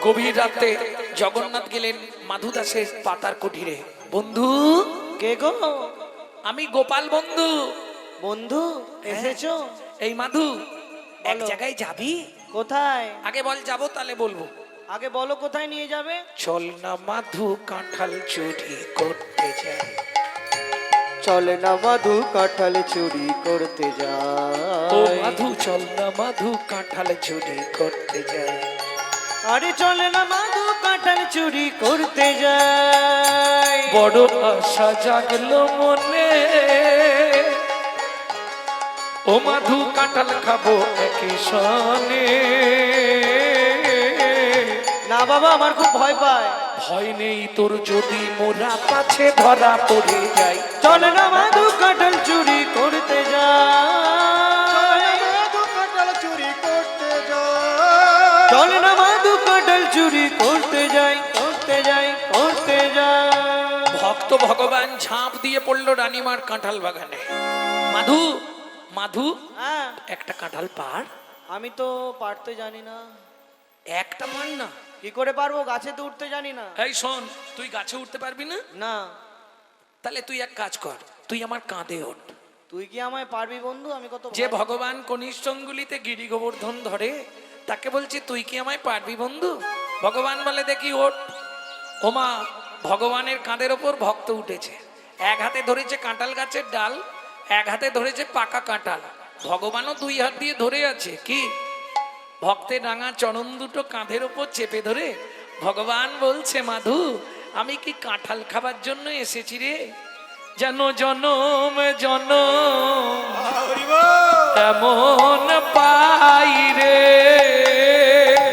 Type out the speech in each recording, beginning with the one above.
গভীর রাতে জগন্নাথ গেলেন মাধু দাসের পাতার কুঠিরে। বন্ধু, কে গো? আমি গোপাল বন্ধু। বন্ধু এসেছো? এই মাধু, এক বলো। জায়গায় যাবি? কোথায়? আগে বল যাবো, তাহলে বলবো। আগে বলো কোথায় নিয়ে যাবে? চল না মাধু, কাঁঠাল চুরি করতে যাই। চলে না মাধু, কাঁঠাল চুরি করতে ও যাই। মাধু, চল না মাধু, কাঁঠাল চুরি করতে যাই। আরে চলে না মাধু, কাঁঠাল চুরি করতে যাই। বড় আশা জাগলো মনে, ও মাধু কাঁঠাল খাবো একই সনে। না বাবা, আমার খুব ভয় পায়। ভয় নেই তোর, যদি মোরা পাছে ধরা পড়ে যাই। চলে না মাধু, কাঁঠাল চুরি করতে যাই। চলে না মাধু, কাঁঠাল চুরি করতে যাই, করতে যাই, করতে যাই। ভক্ত ভগবান ঝাঁপ দিয়ে পড়লো রানীমার কাঁঠাল বাগানে। মাধু, মাধু, হ্যাঁ, একটা কাঁঠাল পার। আমি তো পারতে জানি না। একটা পার না? কি করে পারবো? গাছে তো উঠতে জানি না। এই শোন, তুই গাছে উঠতে পারবি না? না। তাহলে তুই এক কাজ কর, তুই আমার কাঁধে ওঠ। তুই কি আমায় পারবি বন্ধু? আমি কত যে ভয়। ভগবান কনিষ্ঠ অঙ্গুলিতে গিরি গোবর্ধন ধরে, তাকে বলছি তুই কি আমায় পারবি বন্ধু? ভগবান বলে দেখি ওঠ। ওমা, ভগবানের কাঁধের ওপর ভক্ত উঠেছে। এক হাতে ধরেছে কাঁঠাল গাছের ডাল, এক হাতে ধরেছে পাকা কাঁঠাল। ভগবানও দুই হাত দিয়ে ধরে আছে। কি? ভক্তের রাঙা চরণ দুটো কাঁধের ওপর চেপে ধরে ভগবান বলছে, মাধু আমি কি কাঁঠাল খাবার জন্য এসেছি রে? যেন জনম জনম এমন পাই রে,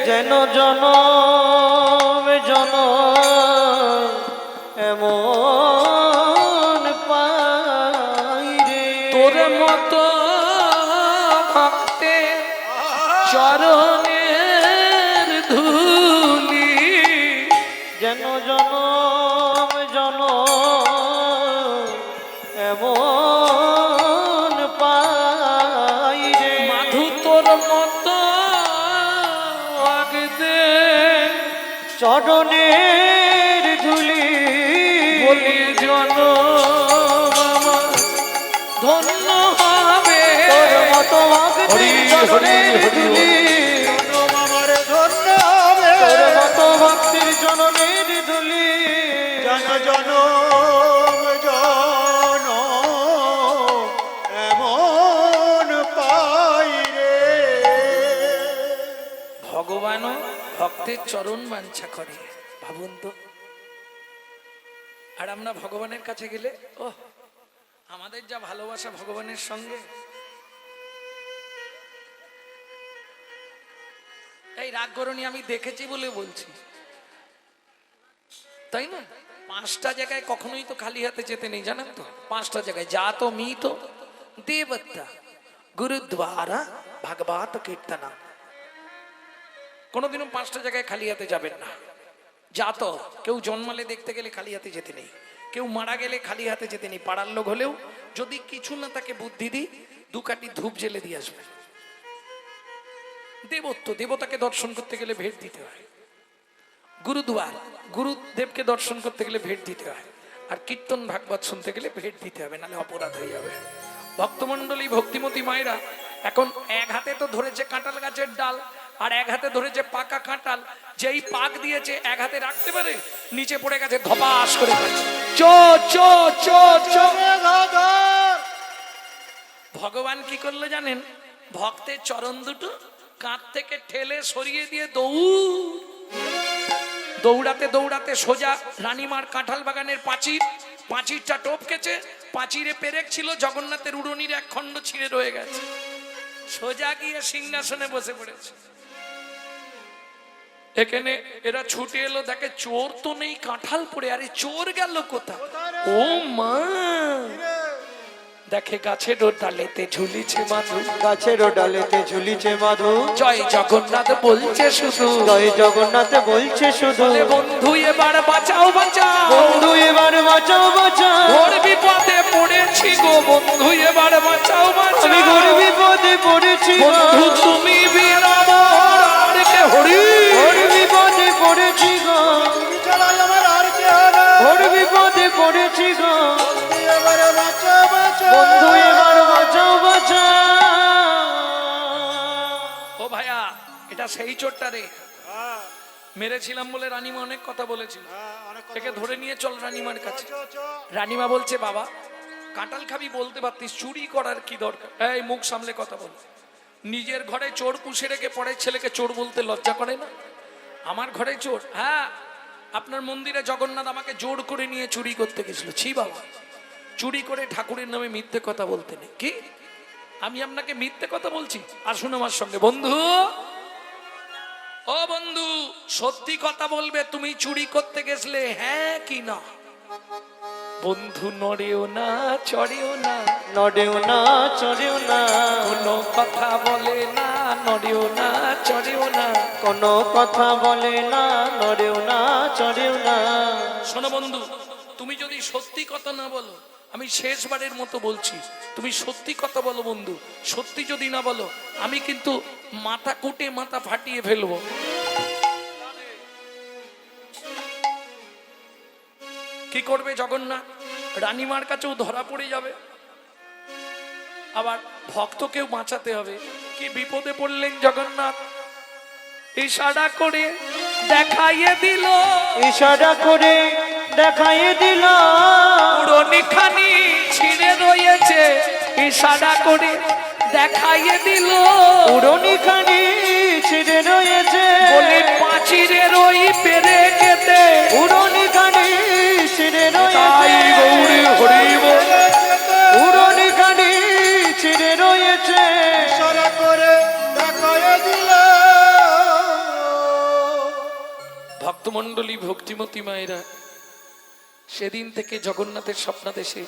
যেন জনম জনম এমন পাই রে। তোর মতো ভক্তে চরণের ধুলি, যেন জনম জনম এমন পাই রে। মাধু তোর মতো আগদে চরণের ধুলি বলি জনম আমার ধন্য হবে। তোর মতো ভক্তের চরণের ধুলি, তোর মতো ভক্তের চরণের ধুলি। ভগবানও ভক্তের চরণ বাঞ্ছা করে, ভাবুন তো। আর আমরা ভগবানের কাছে গেলে ও আমাদের যা ভালোবাসা ভগবানের সঙ্গে। এই রাগ করনি, আমি দেখেছি বলে বলছি, তাই না? 5টা জায়গায় কখনোই তো খালি হাতে যেতে নেই, জানেন তো? 5টা জায়গায় যা তো মি তো দেবতা গুরুদ্বারা ভাগবত কীর্তনা। কোনোদিনও 5টা জায়গায় খালি হাতে যাবেন না। যা তো, কেউ জন্মালে দেখতে গেলে খালি হাতে যেতে নেই, কেউ মারা গেলে খালি হাতে যেতে নেই। পাড়ার লোক হলেও যদি কিছু না তাকে বুদ্ধি দিই, 2 কাঠি ধূপ জেলে দিয়ে আসবে। দেবত্ব, দেবতাকে দর্শন করতে গেলে ভেট দিতে হয়। গুরুদুয়ার, গুরুদেবকে দর্শন করতে গেলে ভেট দিতে হয়। আর কীর্তন ভাগবত শুনতে গেলে ভেট দিতে হবে, নাহলে অপরাধ হয়ে যাবে। ভক্তমণ্ডলী, ভক্তিমতী মায়েরা, এখন এক হাতে তো ধরেছে কাঁঠাল গাছের ডাল, আর এক হাতে ধরেছে পাকা কাঁঠাল। যেই পাক দিয়েছে এক হাতে রাখতে পারে, নিচে পড়ে গেছে ধপাস করে। চো চো চো চো। ভগবান কি করলো জানেন? ভক্তের চরণ দুটো কাঁধ থেকে ঠেলে সরিয়ে দিয়ে দৌড়াতে দৌড়াতে সোজা রানীমার কাঁঠাল বাগানের পাঁচিরটা টপকেছে। পাঁচিরে পেরেক ছিল, জগন্নাথের উড়নির এক খণ্ড ছিঁড়ে রয়ে গেছে। সোজা গিয়ে সিংহাসনে বসে পড়েছে। এখানে এরা ছুটে এলো, দেখে চোর তো নেই, কাঁঠাল পড়ে। আরে চোর গেল কোথায়? ও মা, দেখে গাছের ডালেতে ঝুলিছে মাধু, গাছের ডালেতে ঝুলিছে মাধু। জয় জগন্নাথ বলছে শুধু, জয় জগন্নাথ বলছে শুধু। বন্ধু এবার বাঁচাও বাঁচাও, বন্ধু এবার বাঁচাও বাঁচাও। ঘোর বিপদে পড়েছি গো বন্ধু, এবার বাঁচাও বাঁচাও। আমি ঘোর বিপদে পড়েছি বন্ধু, তুমি বিনা মোর আর কে হরি। ঘোর বিপদে সেই চোরটা রে মেরেছিলাম বলে রানীমা অনেক কথা বলেছিল, একে ধরে নিয়ে চল রানীমার কাছে। রানীমা বলছে বাবা কাঁঠাল খাবি বলতে পারতিস, চুরি করার কি দরকার? এই মুখ সামলে কথা বল। নিজের ঘরে চোর পুষে রেখে পরের ছেলেকে চোর বলতে লজ্জা করে না? আমার ঘরে চোর? হ্যাঁ, আপনার মন্দিরে জগন্নাথ আমাকে জোর করে নিয়ে চুরি করতে গেছিল। ছি বাবা, চুরি করে ঠাকুরের নামে মিথ্যে কথা বলতে নেই। কি আমি আপনাকে মিথ্যে কথা বলছি? আসুন আমার সঙ্গে। বন্ধু, ও বন্ধু, সত্যি কথা বলবে, তুমি চুরি করতে গেছিলে হ্যাঁ কি না? বন্ধু নড়েও না চড়েও না, নড়েও না চড়েও না, কোনো কথা বলে না, নড়েও না চড়েও না, কোনো কথা বলে না, নড়েও না চড়েও না। শোনো বন্ধু, তুমি যদি সত্যি কথা না বলো, আমি শেষবারের মতো বলছি, তুমি সত্যি কথা বলো বন্ধু। সত্যি যদি না বলো আমি কিন্তু মাথা কুটে মাথা ফাটিয়ে ফেলবো। কি করবে জগন্নাথ? রানীমার কাছেও ধরা পড়ে যাবে, আবার ভক্তকেও বাঁচাতে হবে। কি বিপদে পড়লেন জগন্নাথ। ইশারা করে দেখাইয়ে দিল, ইশারা করে দেখাইয়ে দিল, উড়নিখানি ছিঁড়ে রয়েছে। ইশারা করে দেখাইয়ে দিল, উড়নিখানি ছিঁড়ে রয়েছে। বলে পাঁচিরের ওই পেরে কেটে উড়নিখানি ছিঁড়ে তাই রয়েছে। গৌরী হরি বল। উড়নিখানি ছিঁড়ে রয়েছে। ইশারা করে দেখাইয়ে দিল। ভক্তমণ্ডলী, ভক্তিমতী মায়েরা, সেদিন থেকে জগন্নাথের স্বপ্নাদেশে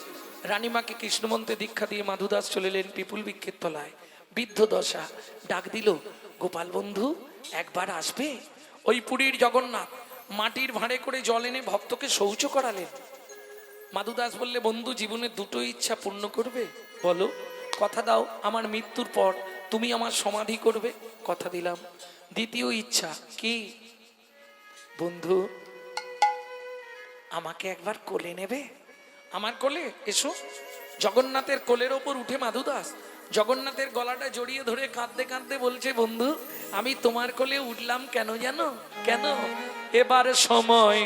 রানীমাকে কৃষ্ণমন্ত্রে দীক্ষা দিয়ে মাধুদাস চলিলেন পিপুল বৃক্ষের তলায়। বৃদ্ধ দশা ডাক দিল, গোপাল বন্ধু একবার আসবে? ওই পুরীর জগন্নাথ মাটির ভাঁড়ে করে জল এনে ভক্তকে শৌচ করালেন। মাধুদাস বললে, বন্ধু জীবনে দুটো ইচ্ছা পূর্ণ করবে? বলো। কথা দাও আমার মৃত্যুর পর তুমি আমার সমাধি করবে। কথা দিলাম। দ্বিতীয় ইচ্ছা কি? বন্ধু আমাকে একবার কোলে নেবে? আমার কোলে এসো। জগন্নাথের কোলের ওপর উঠে মাধুদাস জগন্নাথের গলাটা জড়িয়ে ধরে কাঁদতে কাঁদতে বলছে, বন্ধু আমি তোমার কোলে উঠলাম কেন জানো? কেন? এবার সময়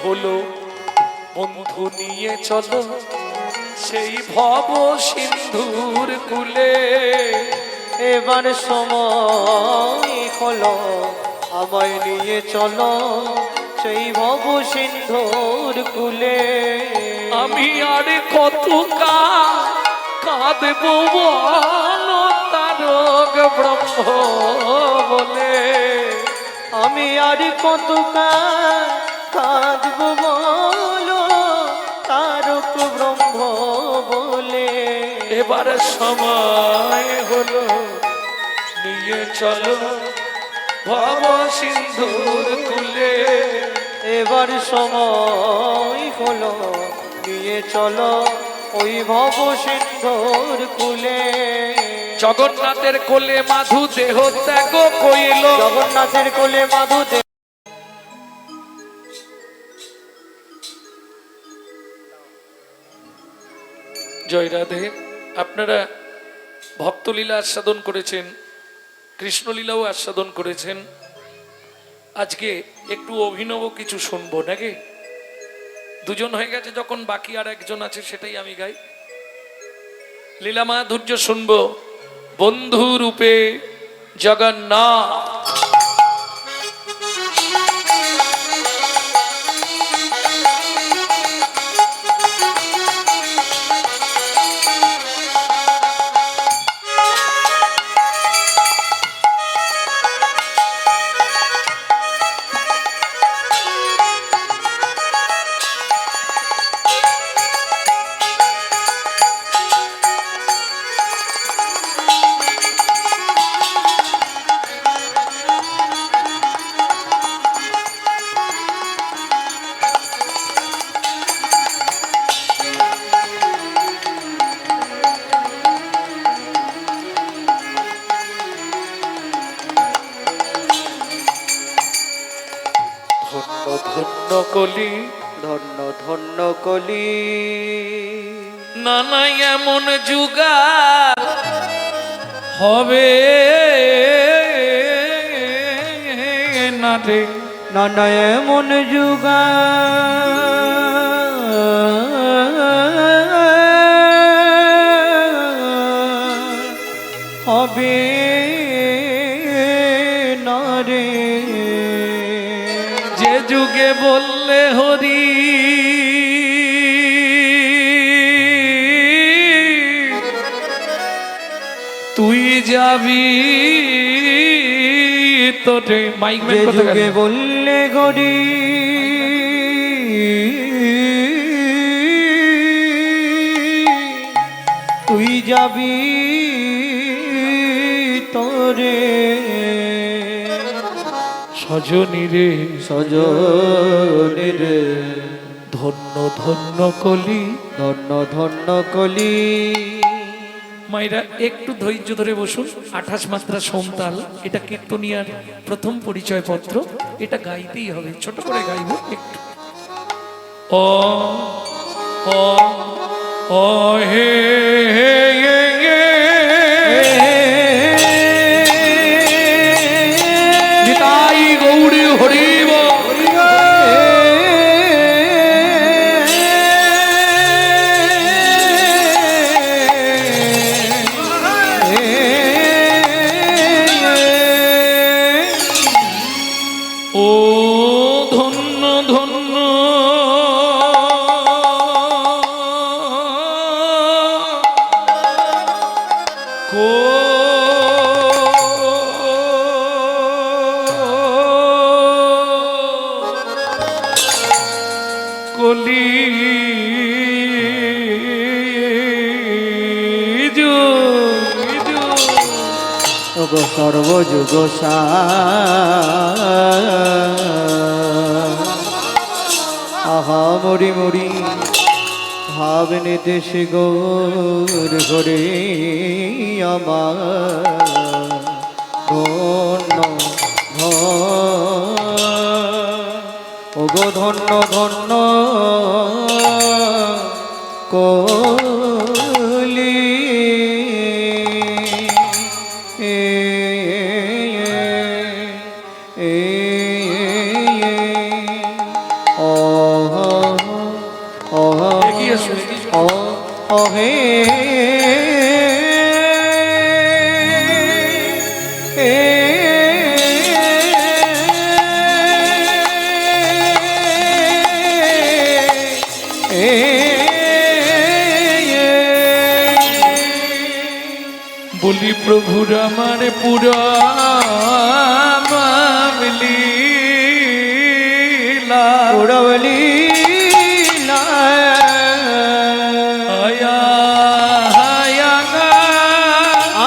হলো, বন্ধু নিয়ে চলো সেই ভব সিন্ধুর কুলে। এবার সময় হলো, আমায় নিয়ে চলো সেই ভব সিন্ধুর কুলে। আমি আর কত কাঁদব বলো তারক ব্রহ্ম বলে। আমি আর কত কাঁদব বলো তারক ব্রহ্ম বলে। এবার সময় হলো, নিয়ে চলো ভব সিন্ধুর কুলে। এবার সময় হলো, নিয়ে চলো ওই ভব সিন্ধুর কুলে। জগন্নাথের কোলে মাধু দেহ ত্যাগ কইল। জগন্নাথের কোলে মাধু জয় রাধে। আপনারা ভক্তলীলা আস্বাদন করেছেন, কৃষ্ণলীলাও আস্বাদন করেছেন। আজকে একটু অভিনব কিছু শুনবো নাকি? দুজন হয়ে গেছে যখন, বাকি আর একজন আছে, সেটাই আমি গাই। লীলা মাধুর্য শুনবো। বন্ধু রূপে জগন্নাথ, ধন্য ধন্য কলি, ধন্য ধন্য কলি। নানা এমন যুগার হবে, না রে নানা এমন যুগা হবে না রে, যে যুগে বললে হরি তুই যাবি তোরে মাইক যে যুগে বললে গরি তুই যাবি তোরে সজনী রে সজনী রে ধন্য ধন্য কলি ধন্য ধন্য কলি। মায়েরা একটু ধৈর্য ধরে বসুন। 28 মাত্রা সোমতাল, এটা কীর্তনিয়ার প্রথম পরিচয় পত্র, এটা গাইতেই হবে, ছোট করে গাইব একটু। ও ও ও হে হে হে হে নিতাই গৌরী হরিব ও ধন্য ধন্য কলি ওগো সর্বযুগ আহা মরি মরি ভাবনে দেশে গৌর ঘরে আমার ধন্য ওগো ধন্য ধন্য কলি হে বলি প্রভুর আমার পুরা লীলা উড়বলি আয়া আয়া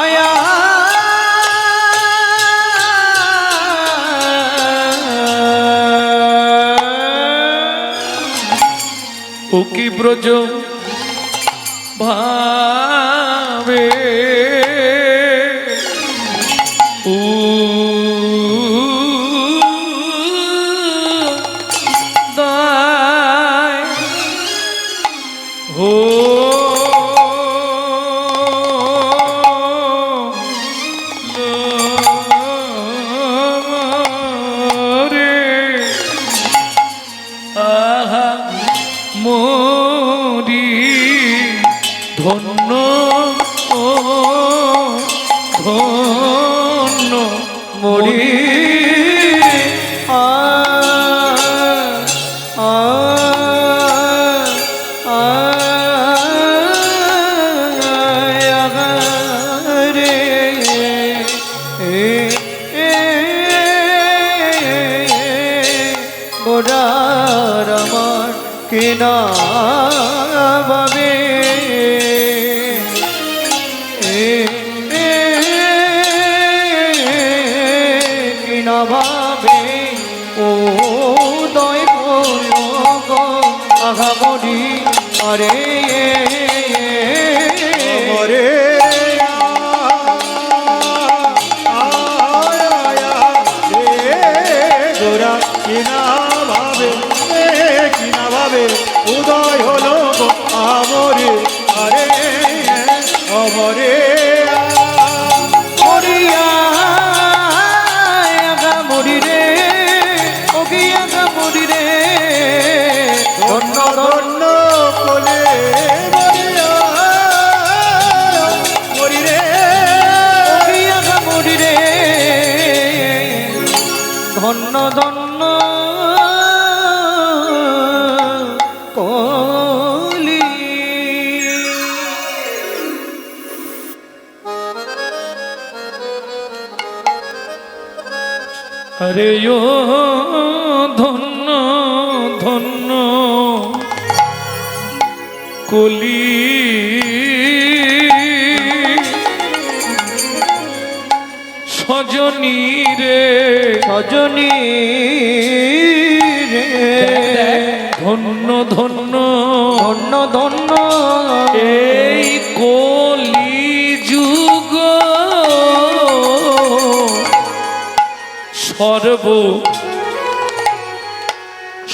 আয়া ও কি ব্রজ ভাবে ও দায় হো রে আহা মোরি ধন্য ও ধন্য মরি গোড়ার আমার কিনা ভাবে কিনা ভাবে ও দয় আঘা বলি আরে মরে গোরা কিনা ভাবে উদয় হলো গো আমরে আরে অমরে মরিয়া আগা মরি রে ধন্য কলি। আরে ও ধন্য ধন্য কলি সজনী রে, সজনী রে, ধন্য ধন্য ধন্য ধন্য এই কলি যুগ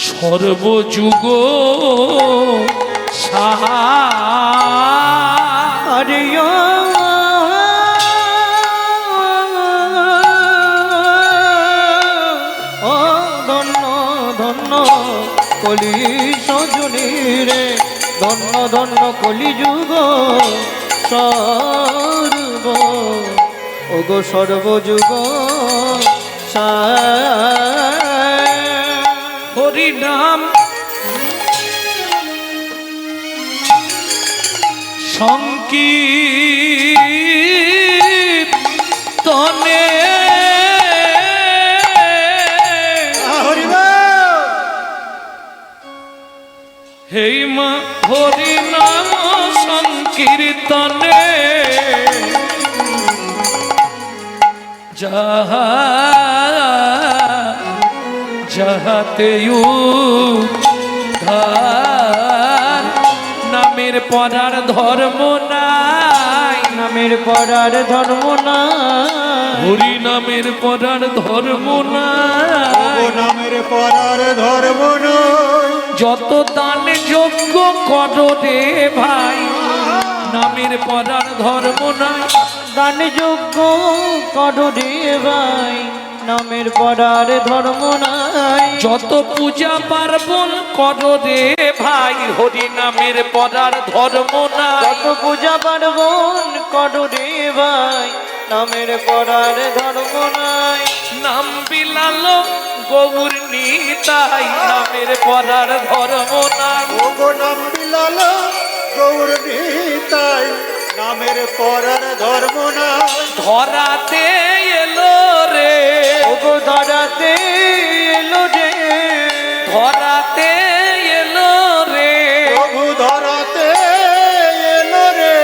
সর্বযুগ সাহা। আরে ও ধন্য ধন্য কলি সজনী রে, ধন্য ধন্য কলি যুগ সর্ব ওগো সর্বযুগ হরি নাম সংকীর্তনে হেই মা হরি নাম সংকীর্তনে যাহা যাহাতে উদ্ধার নামের পরার ধর্ম নাই, নামের পরার ধর্ম না, হরি নামের পরার ধর্ম নাই, ও নামের পরার ধর্ম নয়। যত দান যোগ্য করো রে ভাই, নামের পরার ধর্ম নাই, দান যোগ্য করো রে ভাই, নামের পরার ধর্ম নাই, যত পূজা পার্বণ করো রে ভাই, হরি নামের পরার ধর্ম নাই, যত পূজা পার্বণ করো রে ভাই, নামের পরার ধর্ম নাই, নাম বিলালো গৌর নিতাই, নামের পরার ধর্ম নাই, ওগো নাম বিলাল গৌর নিতাই, নামের পরার ধর্ম না। ধরাতে এলো রে, ওগো ধরাতে এলো রে, ধরাতে এলো রে, প্রভু ধরাতে এলো রে,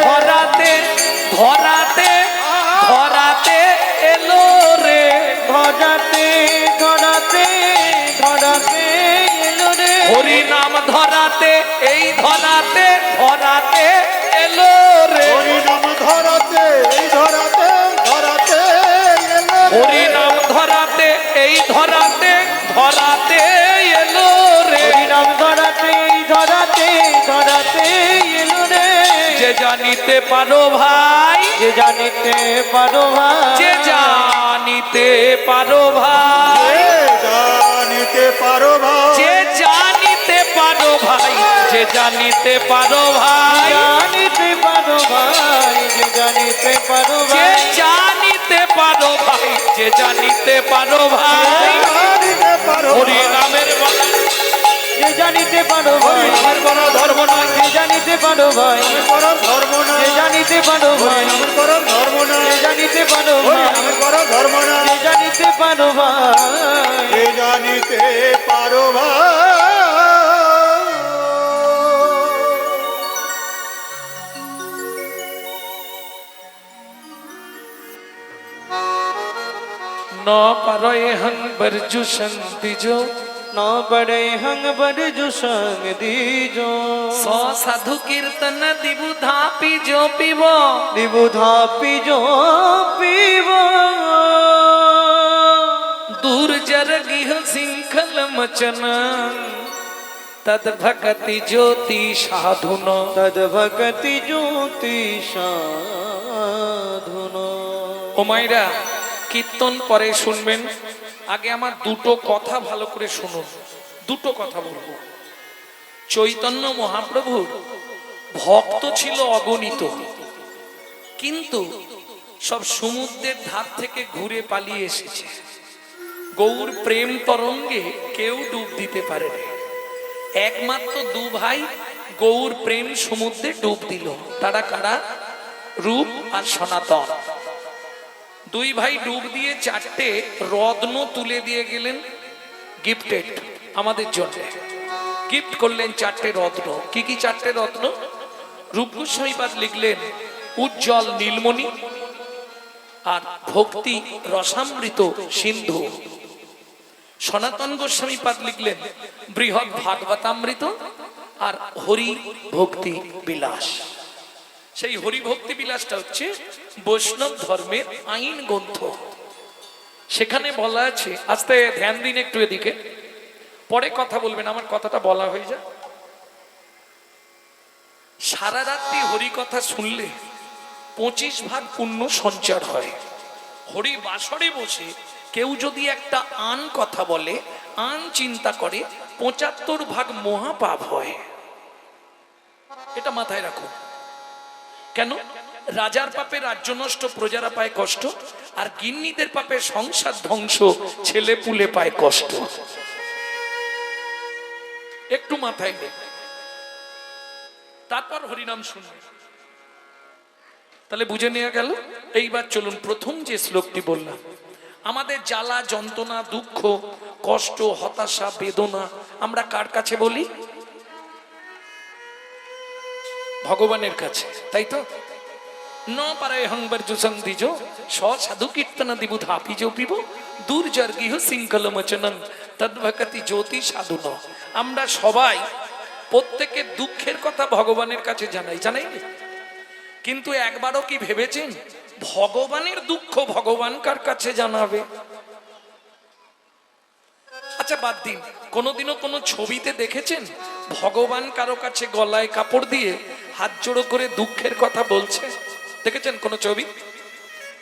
ধরাতে ধরাতে ধরাতে এলো রে, ধরাতে ধরাতে ধরাতে এলো রে, হরি নাম ধরাতে এই ধরাতে ধরাতে এলো রে, হরি নাম ধরাতে এই ধরাতে ধরাতে এলো রে, হরি নাম ধরাতে এই ধরাতে ধরাতে এলো রে, হরি নাম ধরাতে ধরাতে ধরাতে এলো রে, যে জানিতে পারো ভাই, যে জানিতে পারো ভাই, যে জানিতে পারো ভাই, জানিতে পারো ভাই, যে জানিতে পারো ভাই, যে জানিতে পারো ভাই, জানিতে পারো ভাই, যে জানিতে পারো যে ভাই, জানিতে পারো ভাই, যে জানিতে পারো ভাই, জানিতে পারো হরি ভাই, নামের যে জানিতে পারো ভাই, নামের কোনো ধর্ম নয়, যে জানিতে পারো ভাই, নামের পরার ধর্ম না, যে জানিতে পারো ভাই, নামের পরার ধর্ম না, যে জানিতে পারো ভাই, নামের পরার ধর্ম না, যে জানিতে পারো ভাই, যে জানিতে পারো ভাই। ন পারো এ হং বরজু শান্তি जो न बड़े हंग बर जो संग दीजो, सो साधु कीर्तन दिबु धापी जो पिब, विबुधा पिजो पीवो, दूर जर गिह सिंखल मचन तद भक्ति ज्योति साधुन। तद भक्ति ज्योति साधुनो। ও মাইরা কীর্তন পরে শুনবেন, আগে আমার দুটো কথা ভালো করে শুনুন। দুটো কথা বলবো। চৈতন্য মহাপ্রভুর ভক্ত ছিল অগণিত, কিন্তু সব সমুদ্রের ধার থেকে ঘুরে পালিয়ে এসেছে। গৌর প্রেম তরঙ্গে কেউ ডুব দিতে পারে না। একমাত্র দু ভাই গৌর প্রেম সমুদ্রে ডুব দিল, তারা কারা? রূপ আর সনাতন। দুই ভাই ডুব দিয়ে 4টে রত্ন তুলে দিয়ে গেলেন, গিফটেড আমাদের জন্য। গিফট করলেন 4টে রত্ন। কি কি 4টে রত্ন? রূপ গোস্বামীপাদ লিখলেন উজ্জ্বল নীলমণি, আর ভক্তি রসামৃত সিন্ধু। সনাতন গোস্বামীপাদ লিখলেন বৃহৎ ভাগবতামৃত আর হরি ভক্তি বিলাস। সেই হরি ভক্তি বিলাসটা হচ্ছে বৈষ্ণব ধর্মের আইন গ্রন্থ। সেখানে বলা আছে, আস্তে ধ্যান দিন একটু এদিকে, পরে কথা বলবেন, আমার কথাটা বলা হয়ে যায়। সারা রাত্রি হরি কথা শুনলে 25 ভাগ পুণ্য সঞ্চার হয়। হরি বাসরে বসে কেউ যদি একটা আন কথা বলে, আন চিন্তা করে, 75 ভাগ মহাপাপ হয়। এটা মাথায় রাখুন। কেন? রাজার পাপে রাজ্য নষ্ট, প্রজারা পায় কষ্ট, আর গিন্নিদের পাপে সংসার ধ্বংস, ছেলে পুলে পায় কষ্ট। একটু মাথায় নেই, তারপর হরিনাম শুনবে, তাহলে বুঝে নেওয়া গেল। এইবার চলুন প্রথম যে শ্লোকটি বললাম, আমাদের জ্বালা যন্ত্রণা দুঃখ কষ্ট হতাশা বেদনা আমরা কার কাছে বলি? ভগবানের কাছে, তাই তো? ন পারে হংবার জুসং দিজো স সাধু কীর্তন দিবু ধাপি জো পিব দুর্জর গৃহ শৃঙ্খল মোচনং তদ্ভকতি জ্যোতি সাধুন। আমরা সবাই প্রত্যেকের দুঃখের কথা ভগবানের কাছে জানাই, জানাই না? কিন্তু একবারও কি ভেবেছেন ভগবানের দুঃখ ভগবান কার কাছে জানাবে? আচ্ছা বাদ দিন, কোনোদিনও কোনো ছবিতে দেখেছেন ভগবান কারো কাছে গলায় কাপড় দিয়ে হাত জোড়ো করে দুঃখের কথা বলছে? দেখেছেন কোন ছবি?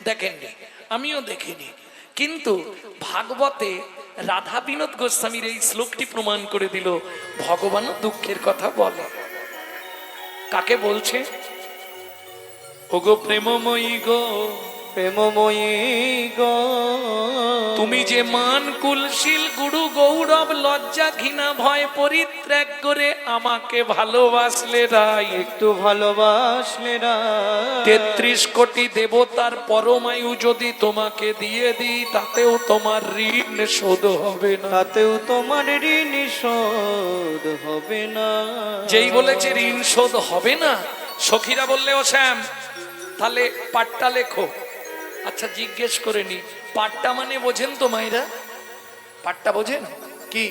দেখেননি, আমিও দেখিনি। কিন্তু ভাগবতে রাধা বিনোদ গোস্বামীর এই শ্লোকটি প্রমাণ করে দিল ভগবানও দুঃখের কথা বলে। কাকে বলছে? ওগো প্রেমময়ী গো, প্রেমময়ী গো, তুমি যে মান কুলশীল গুরু গৌরব লজ্জা ঘৃণা ভয় পরিত্যাগ করে আমাকে ভালোবাসলে রাই, একটু ভালোবাসলে না। 33 কোটি দেবতার পরমায়ু যদি তোমাকে দিয়ে দিই তাতেও তোমার ঋণ শোধ হবে না। তাতেও তোমার ঋণ শোধ হবে না। যেই বলেছে ঋণ শোধ হবে না, সখীরা বললে ও শ্যাম তাহলে পাট্টা লেখো। আচ্ছা জিজ্ঞেস করে নি, পাট্টা মানে বোঝেন তো মাইরা? পাট্টা বোঝেন কি?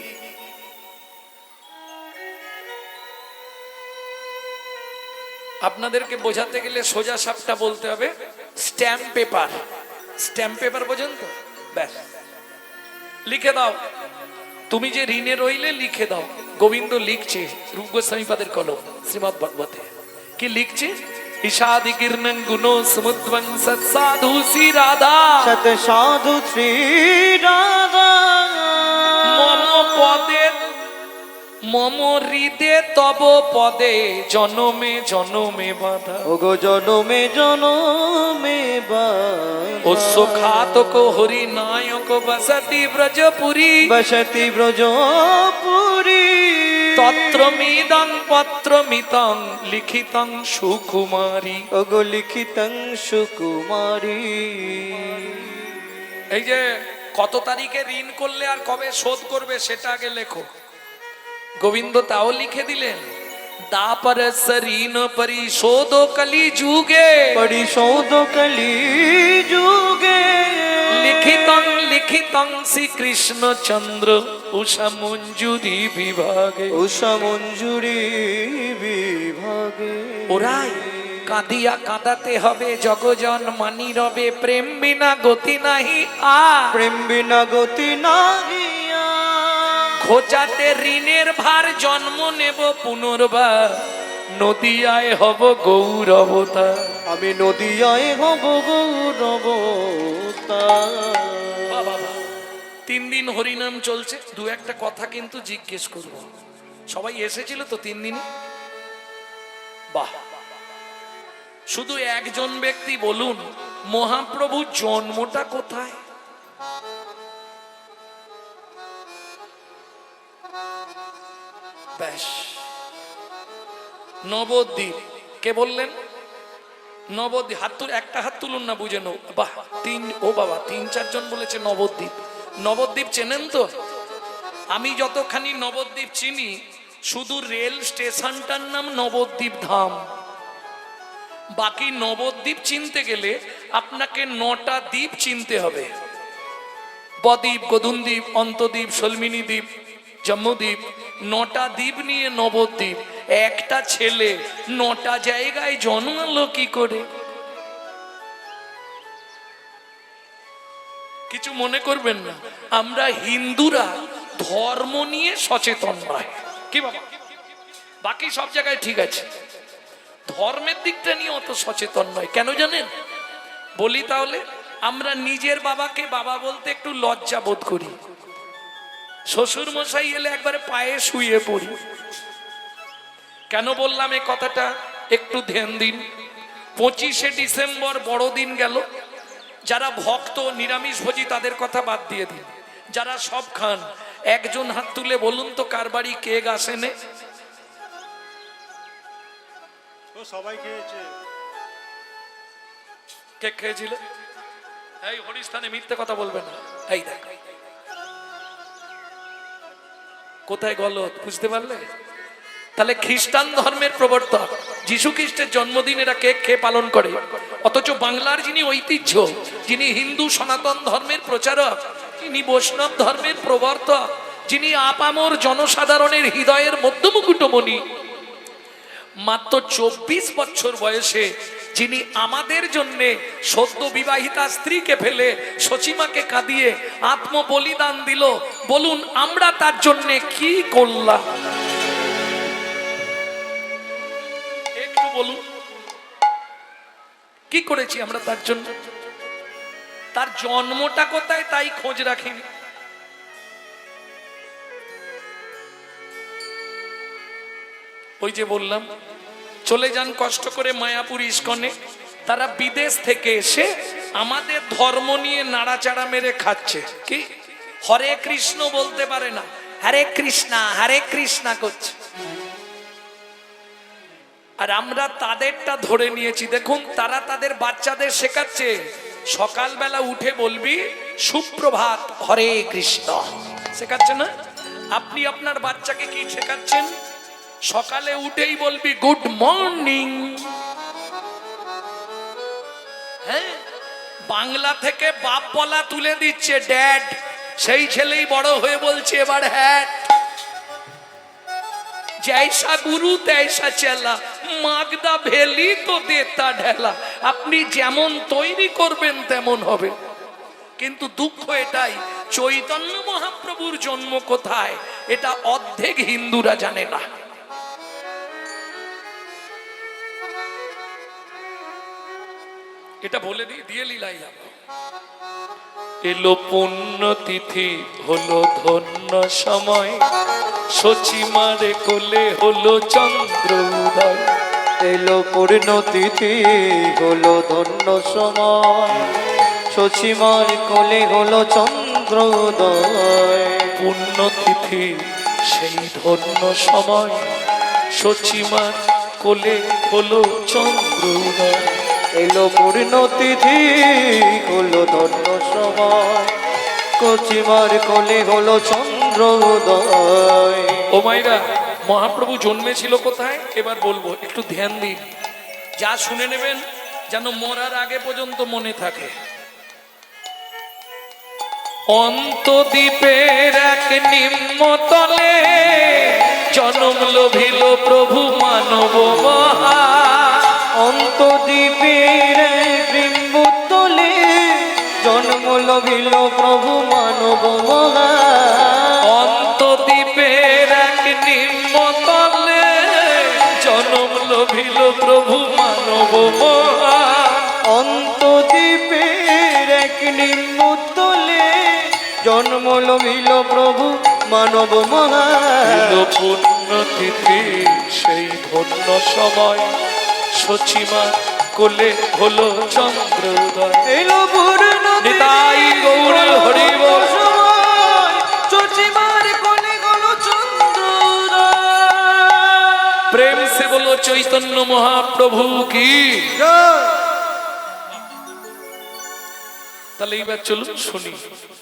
আপনাদেরকে বোঝাতে গেলে সোজা সাপটা বলতে হবে স্ট্যাম্প পেপার। স্ট্যাম্প পেপার বোঝেন তো? ব্যাস, লিখে দাও। তুমি যে ঋণে রইলে লিখে দাও। গোবিন্দ লিখছে, রূপ গোস্বামীপাদের কলম, শ্রীমদ্ ভাগবতে কি লিখছে? ঈশাদি কীর্ণং গুণো সমুদ্বং সৎ সাধু শ্রী রাধা, সত সাধু শ্রী রাধা, মম পদে মম হৃদে তব পদে জনমে জনমে বাধা। ওগো জনমে জনমে বাধা। অশ্ব খাতক হরি নায়ক বসতি ব্রজপুরী, বসতি ব্রজপুরী, তত্রমিদং পত্রমিতং লিখিতং সুকুমারী। ওগো লিখিতং সুকুমারী। এই যে কত তারিখে ঋণ করলে আর কবে শোধ করবে সেটা আগে লেখো। গোবিন্দ তাও লিখে দিলেন, দাপর ঋণ পরিশোধ কলি যুগে, পরিশোধ কলি যুগে, লিখিতং লিখিতং শ্রীকৃষ্ণ চন্দ্র উষা মঞ্জুরি বিভাগে। উষা মঞ্জুরি বিভাগে। ওরাই কাঁদিয়া কাঁদাতে হবে জগজন মানি রবে, প্রেম বিনা গতি নাহি আ, প্রেম বিনা গতি নাহি আ। খোঁচাতে ঋণের ভার জন্ম নেব পুনর্বার, নদিয়ায় হব গৌরবতা। আমি নদিয়ায় হব গৌরবতা। 3 দিন হরিনাম চলছে, দু একটা কথা কিন্তু জিজ্ঞেস করব। সবাই এসেছিল তো 3 দিন? বাহ, শুধু একজন ব্যক্তি বলুন মহাপ্রভু জন্মটা কোথায়? ব্যাস। নবদ্বীপ কে বললেন? নবদ্বীপ। একটা হাত তুলুন না, বুঝে নো। বাহ, ও বাবা, 3-4 জন বলেছে নবদ্বীপ। নবদ্বীপ চেনেন তো? আমি যতখানি নবদ্বীপ চিনি, শুধু রেল স্টেশনটার নাম নবদ্বীপ ধাম। বাকি নবদ্বীপ চিনতে গেলে আপনাকে 9টা দ্বীপ চিনতে হবে। বদ্বীপ, গদুনদ্বীপ, অন্তদ্বীপ, সলমিনী দ্বীপ, জম্মুদ্বীপ, 9টা দ্বীপ নিয়ে নবদ্বীপ। একটা ছেলে 9টা জায়গায় জন্মালো কি করে? কিছু মনে করবেন না, আমরা হিন্দুরা ধর্ম নিয়ে সচেতন নয়। কি বাবা? বাকি সব জায়গায় ঠিক আছে, ধর্মের দিকটা নিয়ে অত সচেতন নয়। কেন জানেন? বলি তাহলে। আমরা নিজের বাবাকে বাবা বলতে একটু লজ্জা বোধ করি। শ্বশুর মশাই এলে একবারে পায়ে শুয়ে পড়ি। কেন বললাম এই কথাটা? একটু ধ্যান দিন। 25শে ডিসেম্বর বড়দিন গেল। যারা ভক্ত নিরামিষ ভোজী তাদের কথা বাদ দিয়ে দিন, যারা সব খান একজন হাত তুলে বলুন তো কার বাড়ি কেক আসেনে? সবাই খেয়েছে। কেক খেয়েছিল? এই হরিস্থানে মিথ্যে কথা বলবে না। এই দেখ কোথায় গলত, বুঝতে পারলে? তাহলে খ্রিস্টান ধর্মের প্রবর্তক যীশু খ্রিস্টের জন্মদিন এরা কেক খেয়ে পালন করে, অথচ বাংলার যিনি ঐতিহ্য, যিনি হিন্দু সনাতন ধর্মের প্রচারক, যিনি বৈষ্ণব ধর্মের প্রবর্তক, যিনি আপামর জনসাধারণের হৃদয়ের মধ্যমুকুটমণি, মাত্র 24 বছর বয়সে যিনি আমাদের জন্য সদ্য বিবাহিতা স্ত্রীকে ফেলে সচিমাকে কাঁদিয়ে আত্মবলিদান দিল, বলুন আমরা তার জন্য কি করলাম? একটু বলুন, কি করেছি আমরা তার জন্য? তার জন্মটা কোথায় তাই খোঁজ রাখিনি। ওই যে বললাম, চলে যান কষ্ট করে মায়াপুর ইস্কনে, তারা বিদেশ থেকে এসে আমাদের ধর্ম নিয়ে নাড়াচাড়া মেরে খাচ্ছে। কি হরে কৃষ্ণ বলতে পারে না, হরে কৃষ্ণা করছে। আর আমরা তাদেরটা ধরে নিয়েছি। দেখুন, তারা তাদের বাচ্চাদের শেখাচ্ছে সকালবেলা উঠে বলবি সুপ্রভাত হরে কৃষ্ণ, শেখাচ্ছে না? আপনি আপনার বাচ্চাকে কি শেখাচ্ছেন? সকালে উঠেই বলবি গুড মর্নিং। হ্যাঁ, বাংলা থেকে বাপ বলা তুলে দিচ্ছে ড্যাড, সেই ছেলেই বড় হয়ে বলছে এবার হ্যাট। जैसा गुरु तैसा चला, मागदा भेली तो देता ढेला। আপনি যেমন তৈরি করবেন তেমন হবে। কিন্তু দুঃখ এটাই, চৈতন্য মহাপ্রভুর জন্ম কোথায় এটা অর্ধেক হিন্দুরা জানে না। এটা বলে দিয়ে লীলাই যাব। এলো পুণ্যতিথি, হলো ধন্য সময়, সচিমারে কোলে হলো চন্দ্র উদয়। এলো পূর্ণতিথি, হলো ধন্য সময়, সচিমার কোলে হলো চন্দ্র উদয়। পুণ্যতিথি সেই ধন্য সময়, সচিমার কোলে হলো চন্দ্র উদয়। এলো পূর্ণতিথি, হলো ধন্য সময়, সচিমার কোলে হলো চন্দ্র উদয়। ও মাইরা, মহাপ্রভু জন্মেছিল কোথায় এবার বলবো, একটু ধ্যান দিন। যা শুনে নেবেন যেন মরার আগে পর্যন্ত মনে থাকে। অন্তদ্বীপের এক নিম্নতলে জন্ম লোভিল প্রভু মানব মহা। অন্তদ্বীপের বৃম্বতলে জন্ম লভিল প্রভু মানব মহা। অন্তদ্বীপের এক নিম্নতলে জন্ম লোভিল প্রভু মানব মহা। অন্তদ্বীপের এক নিম্নতলে জন্ম লভিল প্রভু মানব মহা। পুণ্যতিথি সেই ধন্য সময়, সচিমা কোলে হলো চন্দ্র উদয়। এলো নিতাই গৌর হরি বল। সচিমার কোলে হলো চন্দ্র উদয়। से बोलो चैतन्य महाप्रभु की। জয়। তাহলে এইবার চলুন শুনি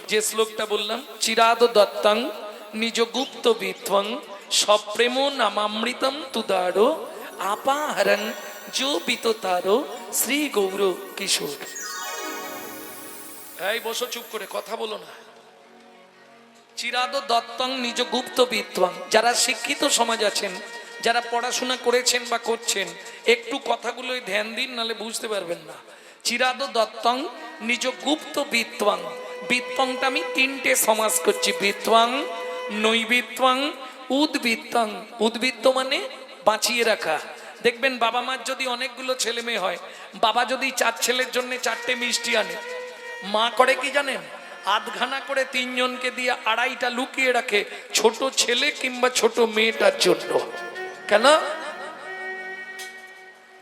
যে শ্লোকটা বললাম, চিরাদ দত্তং নিজ গুপ্ত বিত্বং সপ্রেম নামামৃতম তুদারো আপাহরং যো বিততারো শ্রী গৌর কিশোর। এই বসো চুপ করে, কথা বলো না। চিরাদ দত্তং নিজ গুপ্ত বিত্বং, যারা শিক্ষিত সমাজ আছেন, যারা পড়াশোনা করেছেন বা করছেন, একটু কথাগুলোই ধ্যান দিন, নালে বুঝতে পারবেন না। চিরাদ দত্তং নিজ গুপ্ত বিত্বং, বিত্বংটা আমি তিনটে সমাস করছি, বিত্বং, নৈবিত্বং, উদ্বৃত্তং। উদ্বৃত্ত মানে বাঁচিয়ে রাখা। দেখবেন বাবা মার যদি অনেকগুলো ছেলে মেয়ে হয়, বাবা যদি 4 ছেলের জন্য 4টে মিষ্টি আনে, মা করে কি জানেন, আধখানা করে 3 জনকে দিয়ে 2.5টা লুকিয়ে রাখে ছোট ছেলে কিংবা ছোট মেয়েটার জন্য। কেন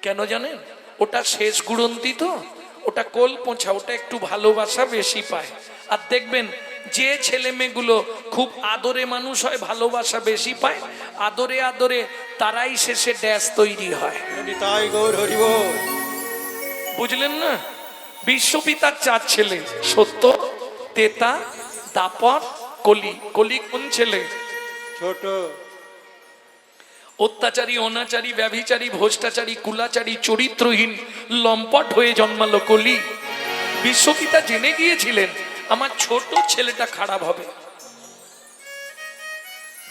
কেন জানেন? ওটা শেষ গুড়ন্তি, তো ওটা কোল পোঁছা, ওটা একটু ভালোবাসা বেশি পায়। আর দেখবেন যে ছেলে মেয়েগুলো খুব আদরে মানুষ হয়, ভালোবাসা বেশি পায়, আদরে আদরে তারাই শেষে ড্যাশ তৈরি হয়। নিতাই গৌর হরি বল। বুঝলেন না? বিশ্বপিতার 4 ছেলে, সত্য, তেতা, দাপর, কলি। কলি কোন ছেলে? ছোট। অত্যাচারী, অনাচারী, ব্যভিচারী, ভ্রষ্টাচারী, কুলাচারী, চরিত্রহীন, লম্পট হয়ে জন্মালো কলি। বিশ্বপিতা জেনে গিয়েছিলেন আমার ছোট ছেলেটা খারাপ হবে,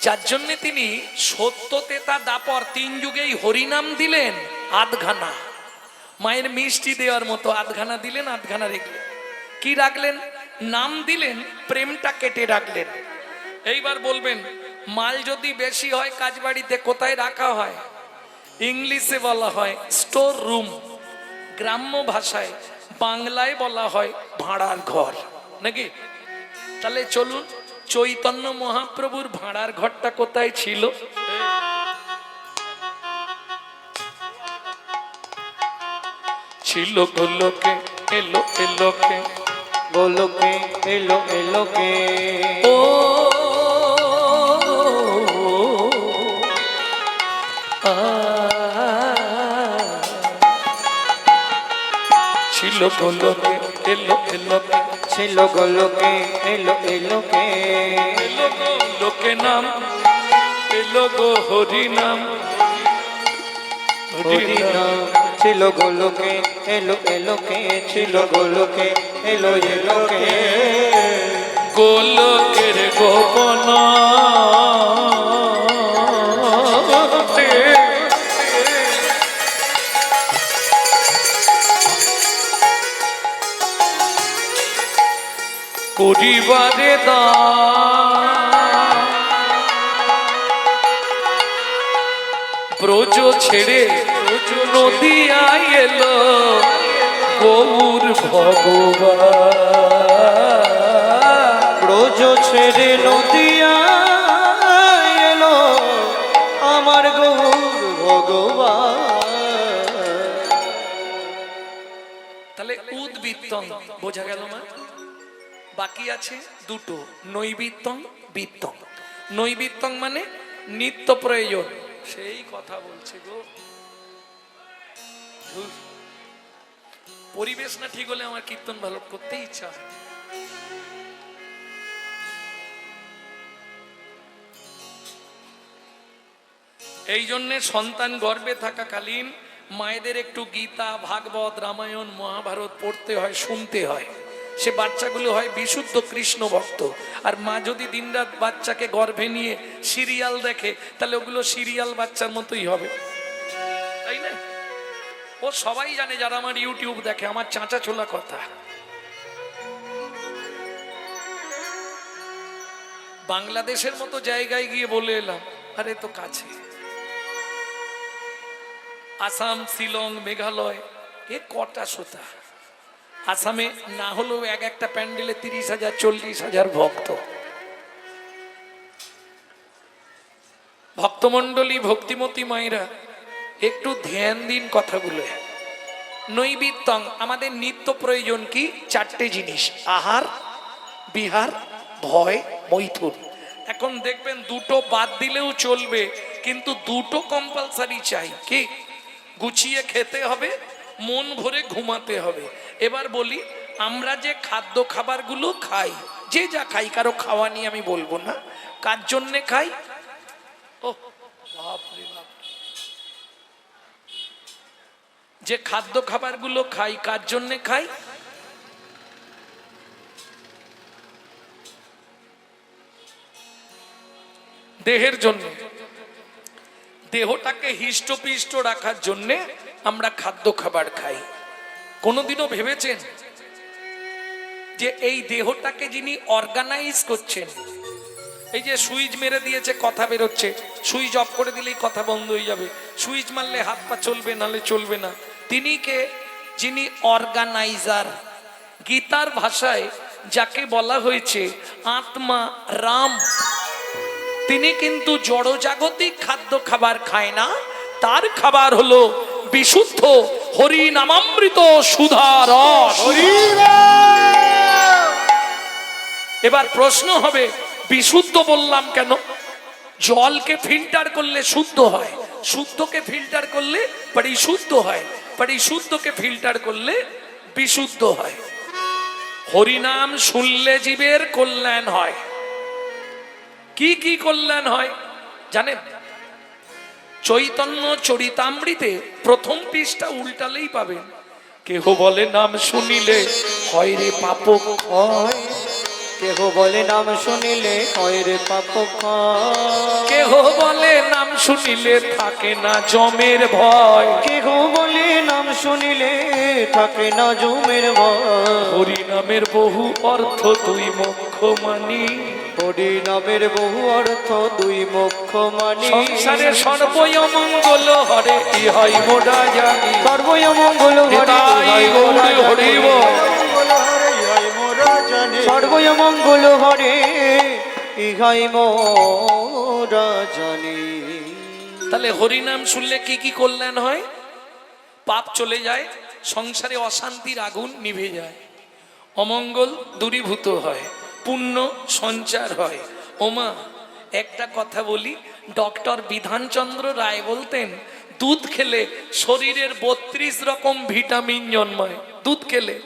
যার জন্য তিনি সত্য, তেতা, দাপর 3 যুগেই হরিনাম দিলেন আধখানা। মায়ের মিষ্টি দেওয়ার মতো আধখানা দিলেন, আধখানা রেখলেন। কি রাখলেন? নাম দিলেন, প্রেমটা কেটে রাখলেন। এইবার বলবেন মাল যদি বেশি হয় কাজ বাড়িতে কোথায় রাখা হয়? ইংলিশে বলা হয় স্টোর রুম, গ্রাম্য ভাষায় বাংলায় বলা হয় ভাড়ার ঘর, নাকি? তাহলে চলুন, চৈতন্য মহাপ্রভুর ভাড়ার ঘরটা কোথায় ছিল? ছিল গোলকে, এলো এলোকে, গোলকে এলো এলোকে, ও ছিল গোলকে, এলো এলোকে, ছিল গোলকে এলো এলোকে, এলো গো লোকে নাম, এলো গো হরি নাম, হরি নাম। ছিল গোলকে এলো এলোকে, ছিল গোলকে এলো এলোকে, গোলকের গোপন করিবারে ব্রজ ছেড়ে নদিয়ায় এলো গৌর ভগবান। ব্রজ ছেড়ে নদিয়া এলো আমার গৌর ভগবান। তাহলে উদ্বৃত্তং বোঝা গেল না? বাকি আছে দুটো, নৈবিত্তং, বিত্তং। নৈবিত্তং মানে নিত্য প্রয়োজন। সেই কথা বলছে গো, পরিবেশ না ঠিক হলে আমার কীর্তন ভালো করতে ইচ্ছা হয়। এই জন্যে সন্তান গর্ভে থাকাকালীন মায়েদের একটু গীতা, ভাগবত, রামায়ণ, মহাভারত পড়তে হয়, শুনতে হয়। সে বাচ্চাগুলো হয় বিশুদ্ধ কৃষ্ণ ভক্ত। আর মা যদি দিনরাত বাচ্চাকে গর্ভে নিয়ে সিরিয়াল দেখে, তাহলে ওগুলো সিরিয়াল বাচ্চার মতোই হবে, তাই না? ও সবাই জানে যারা আমার ইউটিউব দেখে, আমার চাঁচা ছোলা কথা। বাংলাদেশের মতো জায়গায় গিয়ে বলে এলাম, আরে তো কাছে। আসাম, শিলং, মেঘালয়, এ কটা শ্রোতা। আসামে না হলেও একটা প্যান্ডেলে 30,000 40,000 ভক্ত। ভক্তমন্ডলী, ভক্তিমতী মায়েরা একটু ধ্যান দিন কথাগুলো। নৈবিত্তং আমাদের নিত্য প্রয়োজন কি? 4টে জিনিস, আহার, বিহার, ভয়, মৈথুন। এখন দেখবেন দুটো বাদ দিলেও চলবে, কিন্তু দুটো কম্পালসারি চাই। কি? গুছিয়ে খেতে হবে, মন ভরে ঘুমাতে হবে। এবার বলি, আমরা যে খাদ্য খাবারগুলো খাই, যে যা খাই, কারো খাওয়া নিয়ে আমি বলবো না, কার জন্যে খাই? ও বাপরে বাপ, যে খাদ্য খাবারগুলো খাই কার জন্যে খাই? দেহের জন্য। দেহটাকে হিষ্টপিষ্ট রাখার জন্যে আমরা খাদ্য খাবার খাই। কোনোদিনও ভেবেছেন যে এই দেহটাকে যিনি অর্গানাইজ করছেন, এই যে সুইচ মেরে দিয়েছে কথা বেরোচ্ছে, সুইচ অফ করে দিলেই কথা বন্ধ হয়ে যাবে, সুইচ মারলে হাত পা চলবে, নালে চলবে না, তিনি কে? যিনি অর্গানাইজার। গীতার ভাষায় যাকে বলা হয়েছে আত্মা রাম, তিনি কিন্তু জড়জাগতিক খাদ্য খাবার খায় না, তার খাবার হলো বিশুদ্ধ হরি নামামৃত সুধা রস। এবার প্রশ্ন হবে, বিশুদ্ধ বললাম কেন? জলকে ফিল্টার করলে শুদ্ধ হয়, শুদ্ধকে ফিল্টার করলে পরিশুদ্ধ হয়, পরিশুদ্ধকে ফিল্টার করলে বিশুদ্ধ হয়। হরিনাম শুনলে জীবের কল্যাণ হয়। কি কি কল্যাণ হয় জানেন? চৈতন্য চরিতামৃতে প্রথম পৃষ্ঠা উল্টালেই পাবেন। কেহ বলে নাম শুনিলে হয় রে পাপ ক্ষয়, কেহ বলে নাম শুনিলে হয় রে পাপ ক্ষয়, কেহ বলে নাম শুনিলে থাকে না যমের ভয়, কেহ বলে নাম শুনিলে থাকে না যমের ভয়। হরি নামের বহু অর্থ দুই মোক্ষ মানি, হরি নামের বহু অর্থ দুই মোক্ষ মানি। সংসারে সর্বই অমঙ্গল হরে ইহাই মোরা জানি। সর্বই অমঙ্গল হরে নিতাই গৌর হরি বল। সর্বই অমঙ্গল হরে ইহাই মোরা জানি। তাহলে হরিনাম শুনলে কি কি কল্যাণ হয়? পাপ চলে যায়, সংসারে অশান্তির আগুন নিভে যায়, অমঙ্গল দূরীভূত হয়, পুণ্য সঞ্চার হয়। ওমা, একটা কথা বলি, ডক্টর বিধানচন্দ্র রায় বলতেন, দুধ খেলে শরীরের 32 রকম ভিটামিন জন্মায়, দুধ খেলে।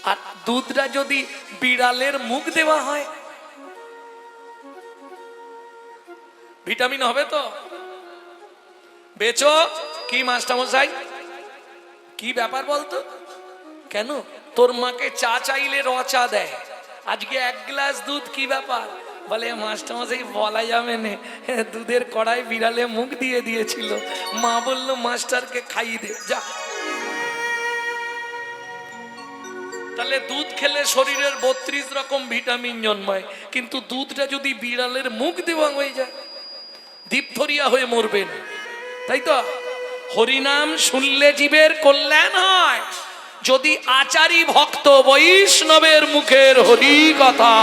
আর দুধটা যদি বিড়ালের মুখ দেওয়া হয়, ভিটামিন হবে তো? বেচো কি মাস্টারমশাই, কি ব্যাপার বলতো? কেন তোর মাকে চা চাইলে র চা দেয়, আজকে 1 গ্লাস দুধ, কি ব্যাপার? বলে মাস্টারমশাই বলা যাবে না, দুধের কড়াই বিড়ালে মুখ দিয়ে দিয়েছিল, মা বললো মাস্টারকে খাইয়ে দে যা। তাহলে দুধ খেলে শরীরের 32 রকম ভিটামিন জন্মায়, কিন্তু দুধটা যদি বিড়ালের মুখ দেওয়া হয়ে যায়, ডিপথোরিয়া হয়ে মরবেন, তাই তো? হরিনাম শুনলে জীবের কল্যাণ হয়। যদি আচারী ভক্ত বৈষ্ণবের মুখের হরি কথা,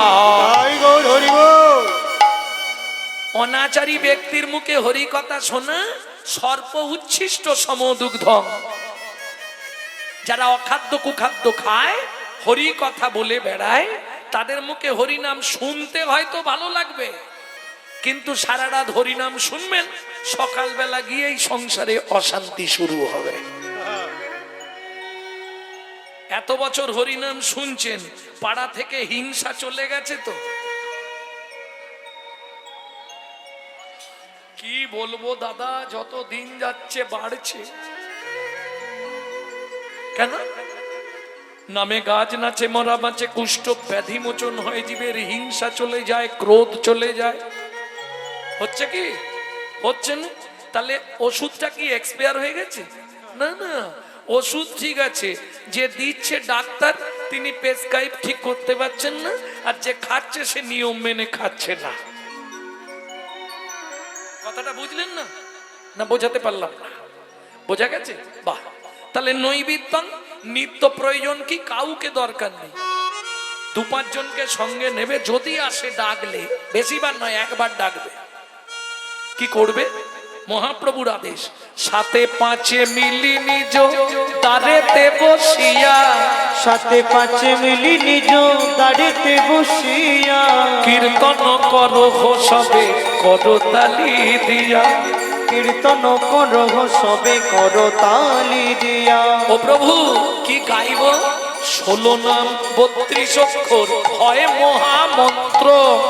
অনাচারী ব্যক্তির মুখে হরি কথা শোনা সর্প উচ্ছিষ্ট সমদুগ্ধম। যারা অখাদ্য কুখাদ্য খায়, হরি কথা বলে বেড়ায়, তাদের মুখে হরিনাম শুনতে হয়তো ভালো লাগবে, কিন্তু সারা রাত হরিনাম শুনবেন, সকালবেলা গিয়েই সংসারে অশান্তি শুরু হবে। এত বছর হরিনাম শুনছেন, পাড়া থেকে হিংসা চলে গেছে তো? কি বলবো দাদা, যত দিন যাচ্ছে বাড়ছে। কেন? নামে গাছ নাচে মরা বাঁচে, কুষ্ঠ ব্যাধি মোচন হয়ে জীবের হিংসা চলে যায়, ক্রোধ চলে যায়। হচ্ছে কি? হচ্ছে না? তাহলে ওষুধটা কি এক্সপায়ার হয়ে গেছে? না না, ওষুধ ঠিক আছে, যে দিচ্ছে ডাক্তার তিনি প্রেসক্রাইব ঠিক করতে পারছেন না, আর যে খাচ্ছে সে নিয়ম মেনে খাচ্ছে না। কথাটা বুঝলেন না? না বোঝাতে পারলাম না? বোঝা গেছে? বাহ। তাহলে নৈবেদ্যং নিত্য প্রয়োজন কি? কাউকে দরকার নেই, 2-5 জনকে সঙ্গে নেবে, যদি আসে ডাকলে, বেশিবার নয়, একবার ডাকবে। কি করবে? মহাপ্রভুর আদেশ, সাথে পাঁচে মিলি নিজ দ্বারেতে বসিয়া, সাথে পাঁচে মিলি নিজ দাঁড়িতে বসিয়া, কীর্তন করো সবে করতালি দিয়া। কীর্তন করহ সবে করতালি দিয়া। ও প্রভু কি গাইব? 16 নাম 32 অক্ষর হয় মহামন্ত্র।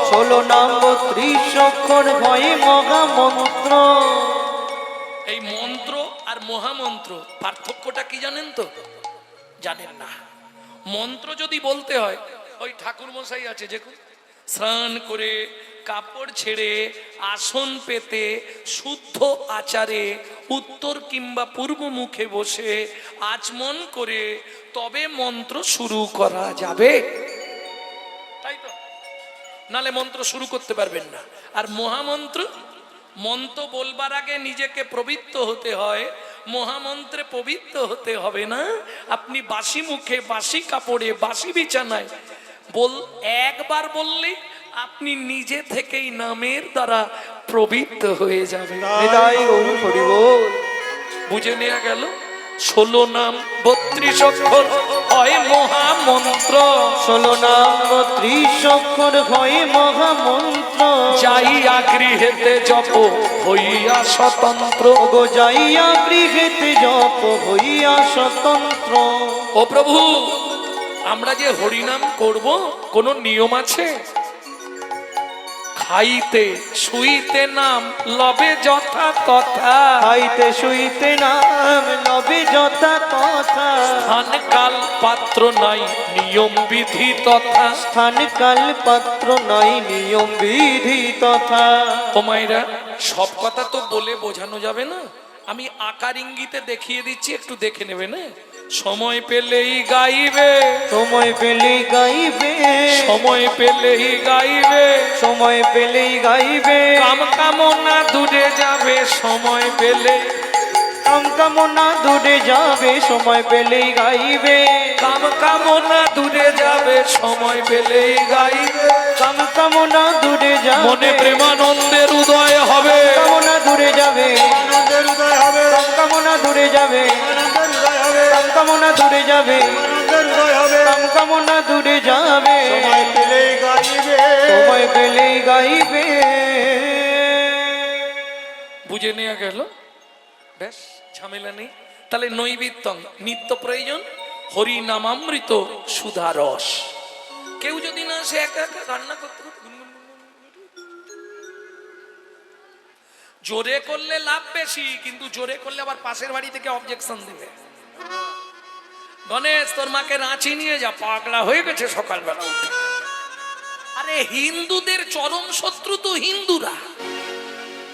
16 নাম 32 অক্ষর হয় মহামন্ত্র। এই মন্ত্র আর মহামন্ত্র পার্থক্যটা কি জানেন তো? জানেন না। মন্ত্র যদি বলতে হয়, ওই ঠাকুর মশাই আছে যে স্নান করে কাপড় ছেড়ে আসন পেতে শুদ্ধ আচারে উত্তর কিংবা পূর্ব মুখে বসে আচমন করে তবে মন্ত্র শুরু করা যাবে, তাই তো? নালে মন্ত্র শুরু করতে পারবেন না। আর মহামন্ত্র, মন্ত্র বলবার আগে নিজেকে পবিত্র হতে হয়, মহামন্ত্রে পবিত্র হতে হবে না। আপনি বাসি মুখে বাসি কাপড়ে বাসি বিছানায় একবার বললে আপনি নিজে থেকেই নামের দ্বারা পবিত্র হয়ে যাবে। হৃদয় গৌর হরি বল। বুঝে নেওয়া গেল? 16 নাম 32 অক্ষর হয় মহামন্ত্র। 16 নাম 32 অক্ষর হয় মহামন্ত্র। যাইয়া গৃহেতে জপ হইয়া স্বতন্ত্র। গো যাইয়া গৃহেতে জপ হইয়া স্বতন্ত্র। ও প্রভু, আমরা যে হরিনাম করব কোন নিয়ম আছে? খাইতে শুইতে নাম লবে যথা তথা। খাইতে শুইতে নাম লবে যথা তথা। স্থান কাল পাত্র নাই নিয়ম বিধি তথা। স্থান কাল পাত্র নাই নিয়ম বিধি তথা। ও মায়েরা, সব কথা তো বলে বোঝানো যাবে না, আমি আকার ইঙ্গিতে দেখিয়ে দিচ্ছি, একটু দেখে নেবে না? সময় পেলেই গাইবে, সময় পেলেই গাইবে, সময় পেলেই গাইবে, সময় পেলেই গাইবে। কাম কামনা দূরে যাবে সময় পেলে, কাম কামনা দূরে যাবে সময় পেলেই গাইবে। কাম কামনা দূরে যাবে সময় পেলেই গাইবে। কাম কামনা দূরে যাবে, মনে প্রেমানন্দের উদয় হবে, কামনা দূরে যাবে, আনন্দের উদয় হবে, কাম কামনা দূরে যাবে, আনন্দের উদয় হবে, কাম কামনা দূরে যাবে, আনন্দের উদয় হবে। কাম কামনা দূরে যাবে, সময় পেলেই গাইবে, সময় পেলেই গাইবে। বুঝে নেওয়া গেল? বেশ, ঝামেলা নেই। তাহলে নৈবেদ্যং নিত্য প্রয়োজন হরি নামামৃত সুধা রস। কেউ যদি না সে একা একা রান্না করতে করতে গুনগুন জোরে করলে লাভ বেশি, কিন্তু জোরে করলে আবার পাশের বাড়ি থেকে অবজেকশন দেবে। গণেশ, তোর মাকে রাঁচি নিয়ে যা, পাগলা হয়ে গেছে সকালবেলা উঠে। আরে হিন্দুদের চরম শত্রু তো হিন্দুরা,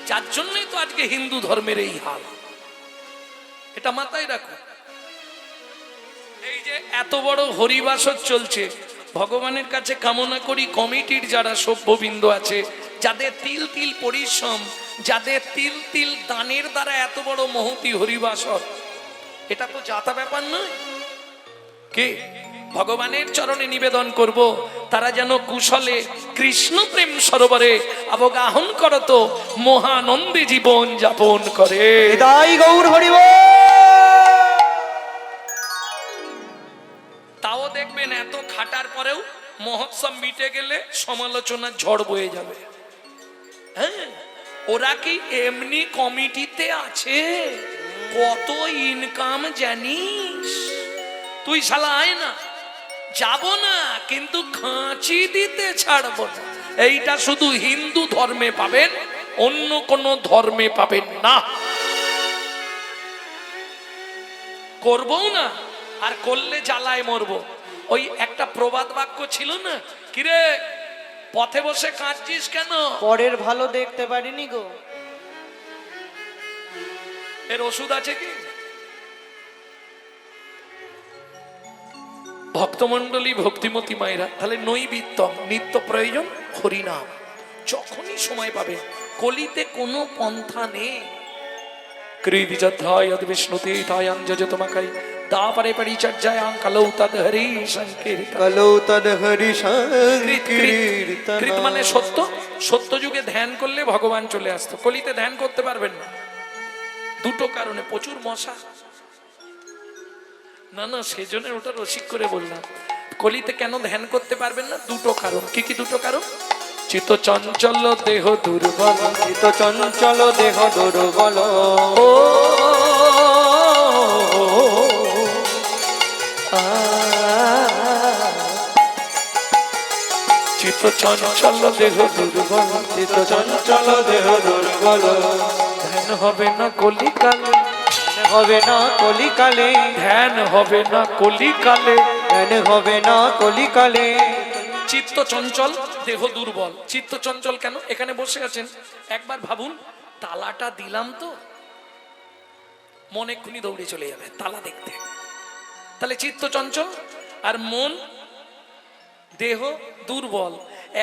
যার জন্যই তো আজকে হিন্দু ধর্মের এই হাল। এটা মাথায় রাখো। এই যে এত বড় হরিবাসর চলছে, ভগবানের কাছে কামনা করি কমিটির যারা সভ্যবৃন্দ আছে, যাদের তিল তিল পরিশ্রম, যাদের তিল তিল দানের দ্বারা এত বড় মহতি হরিবাসর, এটা তো জাতা ব্যাপার নয়। কে ভগবানের চরণে নিবেদন করব, তারা যেন কুশলে কৃষ্ণ প্রেম সরোবরে অবগাহন করত, মহানন্দে জীবন যাপন করে। হৃদয় গৌর হরি বল। তাও দেখবেন এত খাটার পরেও মহোৎসব মিটে গেলে সমালোচনার ঝড় বয়ে যাবে। হ্যাঁ, ওরা কি এমনি কমিটিতে আছে? কত ইনকাম জানিস তুই? শালা আয় না, যাব না, কিন্তু খাঁচি দিতে ছাড়বো না। এইটা শুধু হিন্দু ধর্মে পাবেন, অন্য কোন ধর্মে পাবেন না। করবও না, আর করলে জ্বালায় মরবো। ওই একটা প্রবাদ বাক্য ছিল না, কিরে পথে বসে কাঁদছিস কেন? পরের ভালো দেখতে পারিনি গো। এর ওষুধ আছে কি? ভক্তমন্ডলী, ভক্তিমতী মায়েরা, তাহলে নৈবেদ্য নিত্য প্রয়োজন হরিনাম। যখনই সময় পাবে, কলিতে কোনো পন্থা নেই। কৃবিজধ্যায় বিষ্ণুতে তায়াং যজতমাকাই দাপরে পরিচর্যায়াং কলৌ তদ হরি সংকীর্তন। কলৌ তদ হরি কৃত কৃত মানে সত্য, সত্য যুগে ধ্যান করলে ভগবান চলে আসতো। কলিতে ধ্যান করতে পারবেন না দুটো কারণে, প্রচুর মশা। না না, সেজন্য ওটা রসিক করে বললাম। কলিতে কেন ধ্যান করতে পারবেন না? দুটো কারণ। কি কি দুটো কারণ? চিত্ত চঞ্চল দেহ দুর্বল, চিত্ত চঞ্চল দেহ দুর্বল, ও চিত্ত চঞ্চল দেহ দুর্বল, চিত্ত চঞ্চল দেহ দুর্বল, ধ্যান হবে না কলিকালে, হবে না কলিকালে, ধ্যান হবে না কলিকালে। ধ্যান হবে না কলিকালে। চিত্ত চঞ্চল দেহ দুর্বল। চিত্ত চঞ্চল কেন? এখানে বসে আছেন, একবার ভাবুন, তালাটা দিলাম তো মন এক্ষুনি দৌড়ে চলে যাবে তালা দেখতে। তাহলে চিত্ত চঞ্চল আর মন দেহ দুর্বল।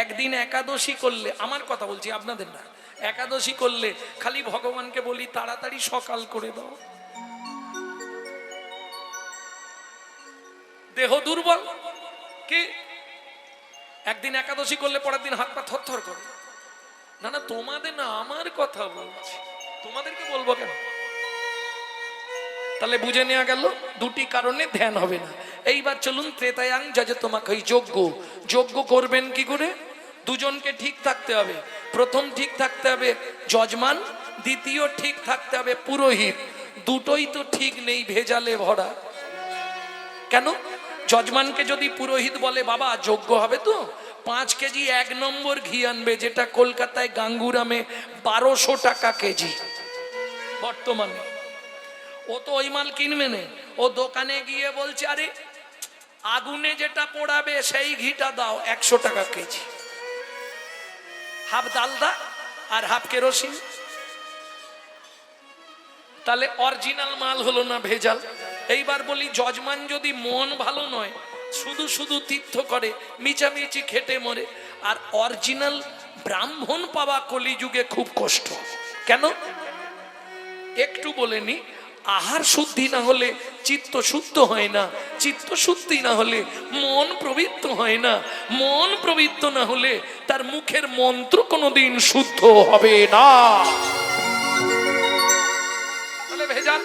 একদিন একাদশী করলে, আমার কথা বলছি আপনাদের না, একাদশী করলে খালি ভগবানকে বলি তাড়াতাড়ি সকাল করে দাও, দেহ দুর্বল। কি একদিন একাদশী করলে পরের দিন হাত পা থরথর করে? না না, তোমাদের না, আমার কথা বলছি। তোমাদেরকে বলবো কেন? তাহলে বুঝে নেওয়া গেল দুটি কারণে ধ্যান হবে না। এইবার চলুন ত্রেতায়াং যজ তোমাকে যজ্ঞ। যজ্ঞ করবেন কি করে? দুজনকে ঠিক থাকতে হবে। প্রথম ঠিক থাকতে হবে যজমান, দ্বিতীয় ঠিক থাকতে হবে পুরোহিত। দুটোই তো ঠিক নেই, ভেজালে ভরা। কেন? যজমানকে যদি পুরোহিত বলে বাবা যজ্ঞ হবে তো 5 কেজি 1 নম্বর ঘি আনবে, যেটা কলকাতায় গাঙ্গুরামে 1200 টাকা কেজি বর্তমানে, ও তো ওই মাল কিনবে না। ও দোকানে গিয়ে বলছে আরে আগুনে যেটা পোড়াবে সেই ঘিটা দাও, 100 টাকা কেজি, হাফ ডালদা আর হাফ কেরোসিন। তাহলে অরিজিনাল মাল হলো না ভেজাল? এইবার বলি যজমান যদি মন ভালো নয়, শুধু শুধু তীর্থ করে, মিচামিচি খেটে মরে, আর অরিজিনাল ব্রাহ্মণ পাওয়া কলিযুগে খুব কষ্ট। কেন? একটু বলে নি, আহার শুদ্ধি না হলে চিত্ত শুদ্ধ হয় না, চিত্ত শুদ্ধি না হলে মন প্রবৃত্ত হয় না, মন প্রবৃত্ত না হলে তার মুখের মন্ত্র কোনোদিন শুদ্ধ হবে না। তাহলে ভেজাল।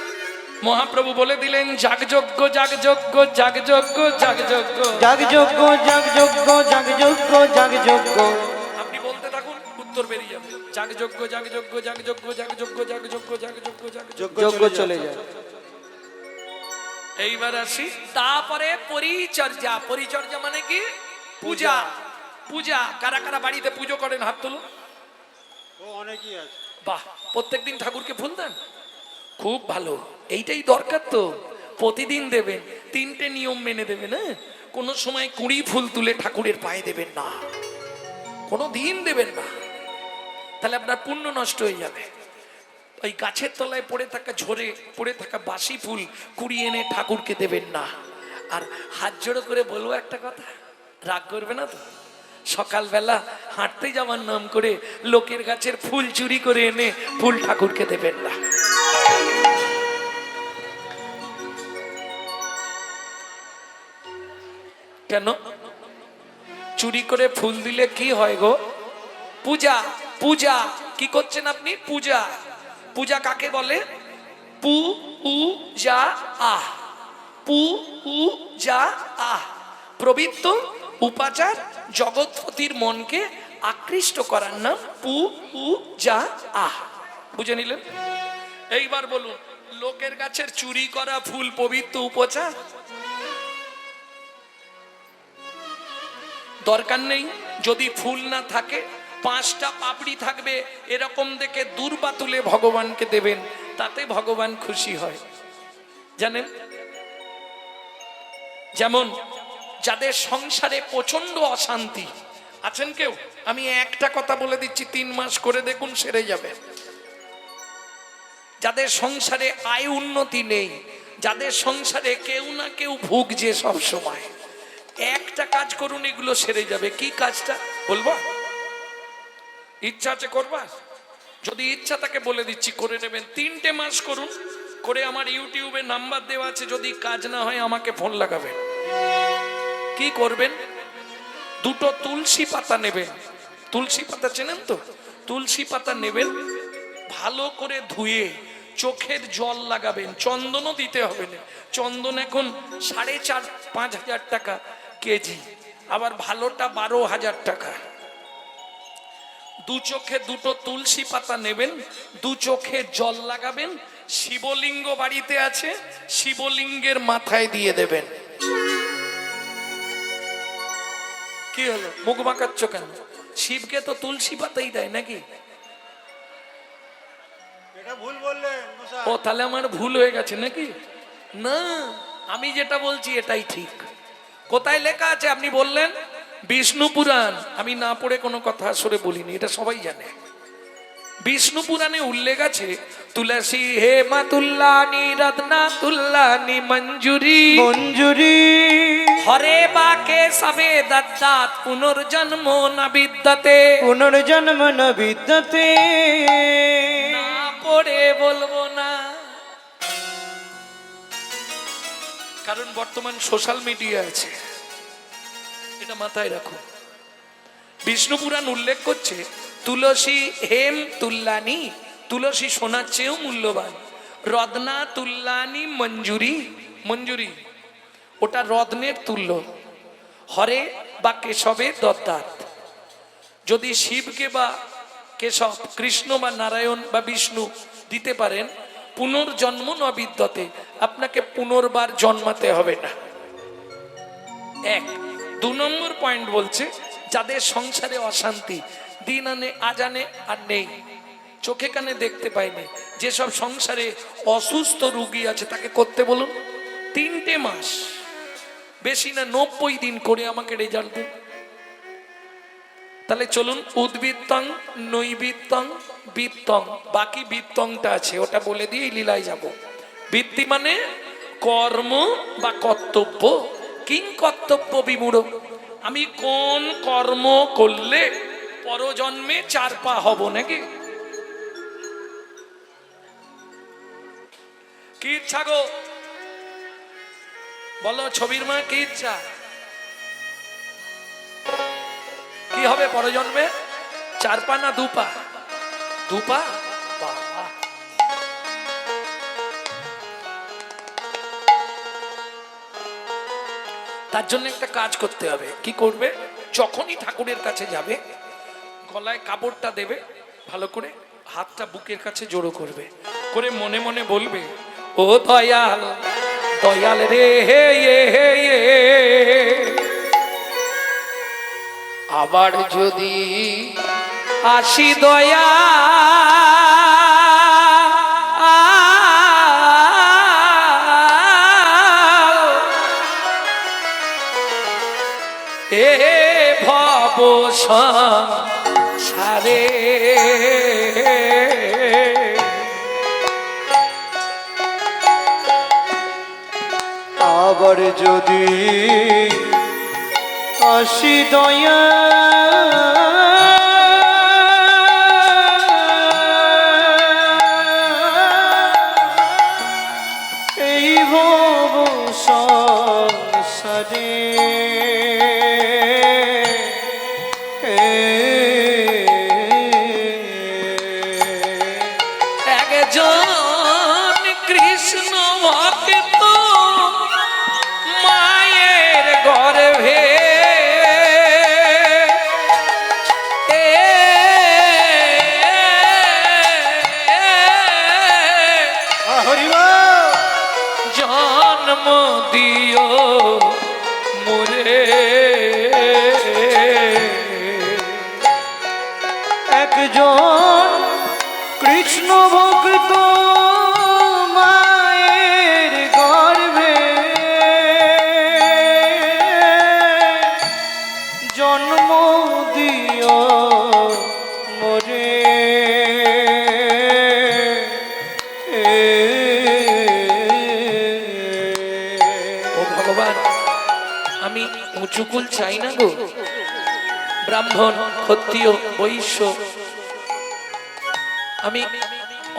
মহাপ্রভু বলে দিলেন যাগযজ্ঞ যাগযজ্ঞ যাগযজ্ঞ যাগযজ্ঞ যাগযজ্ঞ যাগযজ্ঞ যাগযজ্ঞ যাগযজ্ঞ। আপনি বলতে থাকুন, উত্তর বেরিয়ে যাবে। যাগযজ্ঞ যাগযজ্ঞ যাগযজ্ঞ যাগযজ্ঞ যাগযজ্ঞ যাগযজ্ঞ যাগযজ্ঞ। যজ্ঞ চলে যায়। এইবার আসি, তারপরে পরিচর্যা। পরিচর্যা মানে কি? পূজা। পূজা কারা কারা বাড়িতে পুজো করেন হাত তুলুন। ও অনেকই আছে। বাহ, প্রত্যেকদিন ঠাকুরকে ফুল দেন? খুব ভালো, এইটাই দরকার তো। প্রতিদিন দেবেন, 3টে নিয়ম মেনে দেবেন। হ্যাঁ, কোনো সময় 20 ফুল তুলে ঠাকুরের পায়ে দেবেন না, কোনো দিন দেবেন না, তাহলে আপনার পুণ্য নষ্ট হয়ে যাবে। ওই গাছের তলায় পড়ে থাকা, ঝরে পড়ে থাকা বাসি ফুল কুড়িয়ে এনে ঠাকুরকে দেবেন না। আর হাত জোড়ো করে বলবো একটা কথা, রাগ করবে না তো? সকালবেলা হাঁটতে যাওয়ার নাম করে লোকের গাছের ফুল চুরি করে এনে ফুল ঠাকুরকে দেবেন না। কেন? চুরি করে ফুল দিলে কি হয় গো? পূজা। পূজা কি করছেন আপনি? পূজা। পূজা কাকে বলে? পু উ যা আহ। পু উ যা আহ, পবিত্র উপাচার, জগৎপতির মনকে আকৃষ্ট করার নাম পু উ যা আহ। বুঝে নিলেন? এইবার বলুন, লোকের গাছের চুরি করা ফুল পবিত্র উপচার? দরকার নেই। যদি ফুল না থাকে, 5টা পাপড়ি থাকবে, এরকম দেখে দূর্বা তুলে ভগবানকে দেবেন, তাতে ভগবান খুশি হয়। জানেন, যেমন যাদের সংসারে প্রচন্ড অশান্তি আছেন কেউ, আমি একটা কথা বলে দিচ্ছি, 3 মাস করে দেখুন সেরে যাবে। যাদের সংসারে আয় উন্নতি নেই, যাদের সংসারে কেউ না কেউ ভুগছে সব সময়, একটা কাজ করুন, এগুলো সেরে যাবে। কি কাজটা বলবো? ইচ্ছা আছে করবা? যদি ইচ্ছা তাকে বলে দিচ্ছি, করে নেবেন। 3টে মাস করুন, করে আমার ইউটিউবে নাম্বার দেওয়া আছে, যদি কাজ না হয় আমাকে ফোন লাগাবেন। কি করবেন? দুটো তুলসী পাতা নেবেন। তুলসী পাতা চেনেন তো? তুলসী পাতা নেবেন, ভালো করে ধুয়ে চোখের জল লাগাবেন। চন্দনও দিতে হবে না, চন্দন এখন 4,500-5,000 টাকা কেজি, আবার ভালোটা 12,000 টাকা। দু চোখে দুটো তুলসী পাতা নেবেন, দু চোখে জল লাগাবেন, শিবলিঙ্গ বাড়িতে আছে, শিবলিঙ্গের মাথায় দিয়ে দেবেন। কি হলো, মুখ বাঁকাচ্ছ কেন? শিবকে তো তুলসী পাতাই দেয় নাকি? এটা ভুল বললেন মশাই। ও তাহলে আমার ভুল হয়ে গেছে নাকি? না, আমি যেটা বলছি এটাই ঠিক। কোথায় লেখা আছে আপনি বললেন? বিষ্ণু পুরাণ। আমি না পড়ে কোনো কথা আসলে বলিনি, এটা সবাই জানে। বিষ্ণু পুরাণে উল্লেখ আছে, তুলসী হে মা তুল্লানি রত্না তুল্লানি মঞ্জুরি মঞ্জুরি হরে বাকে সবে দত্তাত পুনর্জন্ম না বিদ্যতে। পুনর্জন্ম ন বিদ্যতে। না পড়ে বলবো না, কারণ বর্তমান সোশ্যাল মিডিয়া আছে, এটা মাথায় রাখো। বিষ্ণু পুরাণ উল্লেখ করছে, তুলসী হেম তুল্লানি, তুলসী সোনার চেয়েও মূল্যবান। রত্না তুল্লানি মঞ্জুরি, মঞ্জুরি ওটা রত্নের তুল্য। হরে বা কেশবে দত্তাত, যদি শিবকে বা কেশব, কৃষ্ণ বা নারায়ণ বা বিষ্ণু দিতে পারেন, পুনর্জন্ম ন বিদ্যতে, আপনাকে পুনর্বার জন্মাতে হবে না। এক। 2 নম্বর পয়েন্ট বলছে, যাদের সংসারে অশান্তি, দিন আনে আজ আনে আর নেই, চোখে কানে দেখতে পাইনি, যেসব সংসারে অসুস্থ রোগী আছে তাকে করতে বলুন 3টে মাস, বেশি না 90 দিন করে আমাকে রেজাল্ট দিন। তাহলে চলুন, উদ্বৃত্তং নৈবৃত্তং বৃত্তং, বাকি বৃত্তংটা আছে ওটা বলে দিয়ে লীলায় যাব। বৃত্তি মানে কর্ম বা কর্তব্য। কিং কর্তব্য বিমূঢ়, আমি কোন কর্ম করলে পরজন্মে 4 পা হব নাকি? কি ইচ্ছা গো বলো, ছবির মা কি ইচ্ছা? কি হবে পরজন্মে? 4 পা না 2 পা? 2 পা। বাবা, তার জন্য একটা কাজ করতে হবে। কি করবে? যখনই ঠাকুরের কাছে যাবে, গলায় কাপড়টা দেবে, ভালো করে হাতটা বুকের কাছে জড়ো করবে, করে মনে মনে বলবে, ও দয়াল দয়াল রে হে হে হে, আবার যদি আসি দয়া এ ভব সংসারে, আবার যদি আসি দয়া এই ভব সংসারে, একজন কৃষ্ণ ভক্ত মায়ের গর্ভে জন্ম দিও মোরে, একজন কৃষ্ণ ভক্ত মায়ের গর্ভে জন্ম দিও মোরে, ও ভগবান, আমি উঁচুকুল চাই না গো, ব্রাহ্মণ ক্ষত্রিয় বৈশ্য, আমি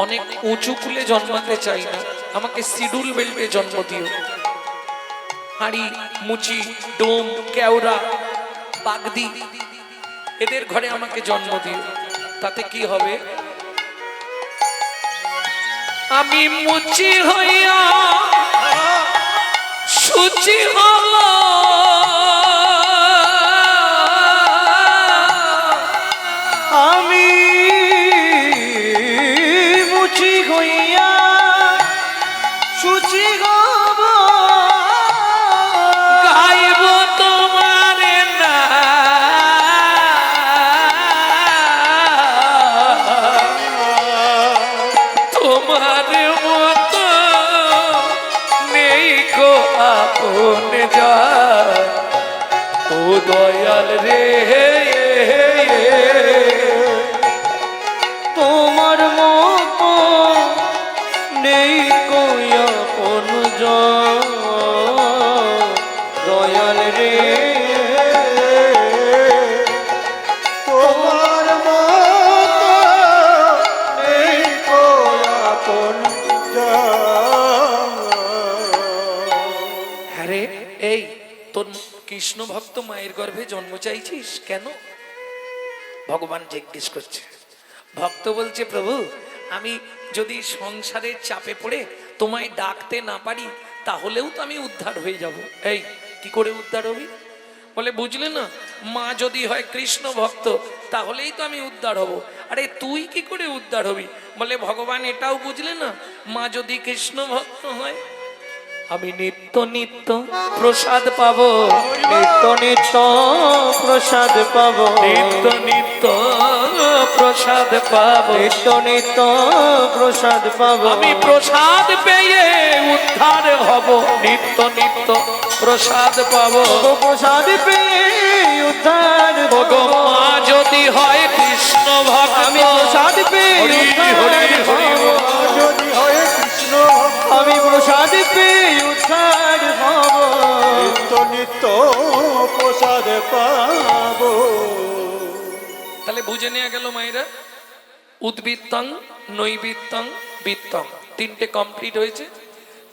অনেক উঁচু কুলে জন্মাতে চাই না, আমাকে শিডুল বেল্টে জন্ম দিও। হাঁড়ি, মুচি, ডোম, কেওড়া, বাগদি এদের ঘরে আমাকে জন্ম দিও। তাতে কি হবে? আমি মুচি হইয়া সুচি হব, আমি মুচি হইয়া সুচি হব, গাইব তোমার না তোমার মতো নেই কো আপন যা, ও দয়াল রে তোমার মতো নেই কই আপন জন, দয়াল রে তোমার মতো এই কো আপন জন। হ্যাঁ রে, এই তোর কৃষ্ণ ভক্ত মায়ের গর্ভে জন্ম চাইছিস কেন? ভগবান জিজ্ঞেস করছে। ভক্ত বলছে, প্রভু আমি যদি সংসারের চাপে পড়ে তোমায় ডাকতে না পারি তাহলেও তো আমি উদ্ধার হয়ে যাব। এই কি করে উদ্ধার হবি? বলে বুঝলে না, মা যদি হয় কৃষ্ণ ভক্ত তাহলেই তো আমি উদ্ধার হব। আরে তুই কি করে উদ্ধার হবি? বলে ভগবান এটাও বুঝলে না, মা যদি কৃষ্ণ ভক্ত হয় আমি নিত্য নিত্য প্রসাদ পাবো, নিত্য নিত্য প্রসাদ পাব, নিত্য নিত্য প্রসাদ পাবো, নিত্য নিত্য প্রসাদ পাব, আমি প্রসাদ পেয়ে উদ্ধার হব, নিত্য নিত্য প্রসাদ পাবো। প্রসাদ পেয়ে উদ্ধার হব। মা যদি হয় কৃষ্ণ ভক্ত আমি প্রসাদ পেয়ে হরি উদ্ধার হরি হরি হব। যদি হয় কৃষ্ণ ভক্ত, আমি প্রসাদ পেয়ে উদ্ধার হব। নিত্য নিত্য প্রসাদ পাবো। তাহলে বুঝে নেওয়া গেল মায়েরা, উদ্বৃত্তং, নৈবৃত্তং, বৃত্তং, তিনটে কমপ্লিট হয়েছে।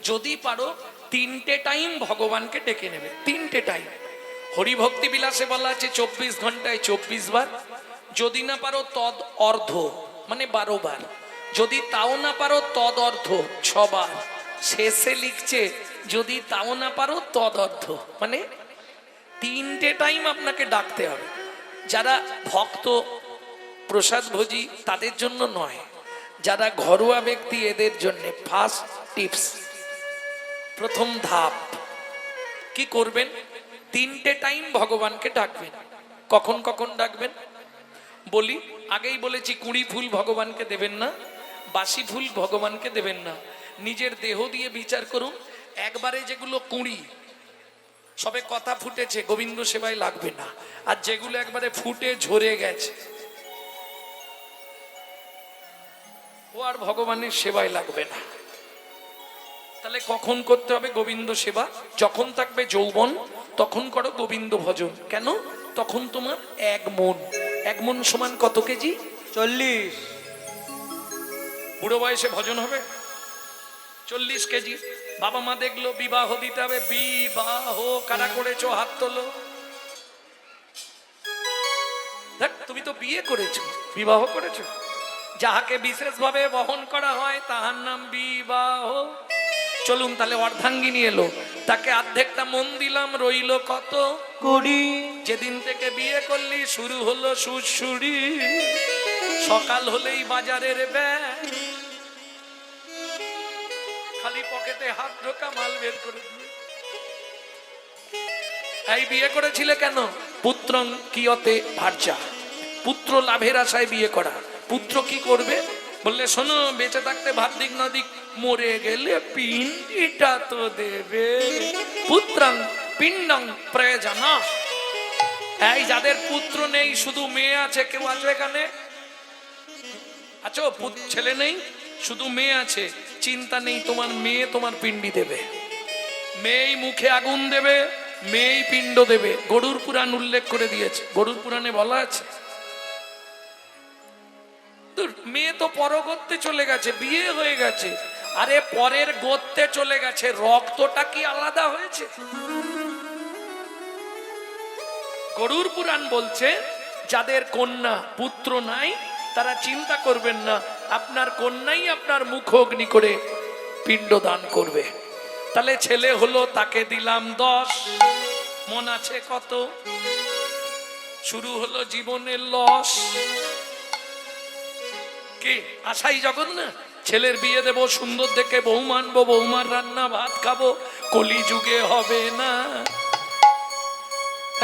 যদি পারো তিনটে টাইম ভগবানকে ডেকে নেবে, তিনটে টাইম। হরিভক্তি বিলাসে বলা আছে 24 ঘন্টায় 24 বার। যদি না পারো তদ অর্ধ মানে 12 বার। যদি তাও না পারো তদ অর্ধ 6 বার। শেষে লিখছে যদি তাও না পারো তদ অর্ধ মানে তিনটে টাইম আপনাকে ডাকতে হবে। যারা ভক্ত প্রসাদ ভোজি তাদের জন্য নয়, যারা ঘরোয়া ব্যক্তি এদের জন্য ফার্স্ট টিপস, প্রথম ধাপ কি করবেন? তিনটে টাইম ভগবানকে ডাকবেন। কখন কখন ডাকবেন বলি, আগেই বলেছি, কুঁড়ি ফুল ভগবানকে দেবেন না, বাসি ফুল ভগবানকে দেবেন না। নিজের দেহ দিয়ে বিচার করুন, একবারে যেগুলো কুঁড়ি সবে কথা ফুটেছে গোবিন্দ সেবায় লাগবে না, আর যেগুলো একবারে ফুটে ঝরে গেছে ও আর ভগবানের সেবায় লাগবে না। তাহলে কখন করতে হবে গোবিন্দ সেবা? যখন থাকবে যৌবন তখন করো গোবিন্দ ভজন। কেন? তখন তোমার এক মন। এক মন সমান কত কেজি? 40। বুড়ো বয়সে ভজন হবে 40 কেজি। বাবা মা দেখলো বিবাহ দিতে হবে, বিবাহ কারা করেছো হাত তোলো। দেখ তুমি তো বিয়ে করেছো, বিবাহ করেছো। যাহাকে বিশেষভাবে বহন করা হয় তাহার নাম বিবাহ। চলুন তাহলে অর্ধাঙ্গিনী এলো, তাকে অর্ধেকটা মন দিলাম, রইলো কত? 20। যেদিন থেকে বিয়ে করলি শুরু হলো সুরসুরি, সকাল হলেই বাজারের ব্যাগ, খালি পকেটে হাত ঢোকা মাল বের করে দিয়ে। এই বিয়ে করেছিলে কেন? পুত্রং কিয়তে ভার্যা, পুত্র লাভের আশায় বিয়ে করা। পুত্র কি করবে? বললে শোনো, বেঁচে থাকতে ভাত দিক না দিক, মরে গেলে পিণ্ডিটা তো দেবে। পুত্রং পিণ্ডং প্রয়োজন। এই যাদের পুত্র নেই শুধু মেয়ে আছে, কেউ আছো এখানে? আছো? ছেলে নেই, শুধু মেয়ে আছে, চিন্তা নেই, তোমার মেয়ে তোমার পিণ্ডি দেবে। মেয়েই মুখে আগুন দেবে, মেয়েই পিণ্ড দেবে। গরুর পুরাণ উল্লেখ করে দিয়েছে, গরুর পুরাণে বলা আছে। মেয়ে তো পরগত্যে চলে গেছে, বিয়ে হয়ে গেছে, আরে পরের গোত্রে চলে গেছে, রক্তটা কি আলাদা হয়েছে? গরুর পুরাণ বলছে যাদের কন্যা পুত্র নাই তারা চিন্তা করবেন না, আপনার কন্যাই আপনার মুখ অগ্নি করে পিণ্ড দান করবে। তাহলে ছেলে হলো, তাকে দিলাম 10, মন আছে কত? শুরু হলো জীবনের লস। কি আশাই জগৎ না? ছেলের বিয়ে দেবো, সুন্দর দেখে বউ মানবো, বৌমার রান্না ভাত খাবো, কলি যুগে হবে না।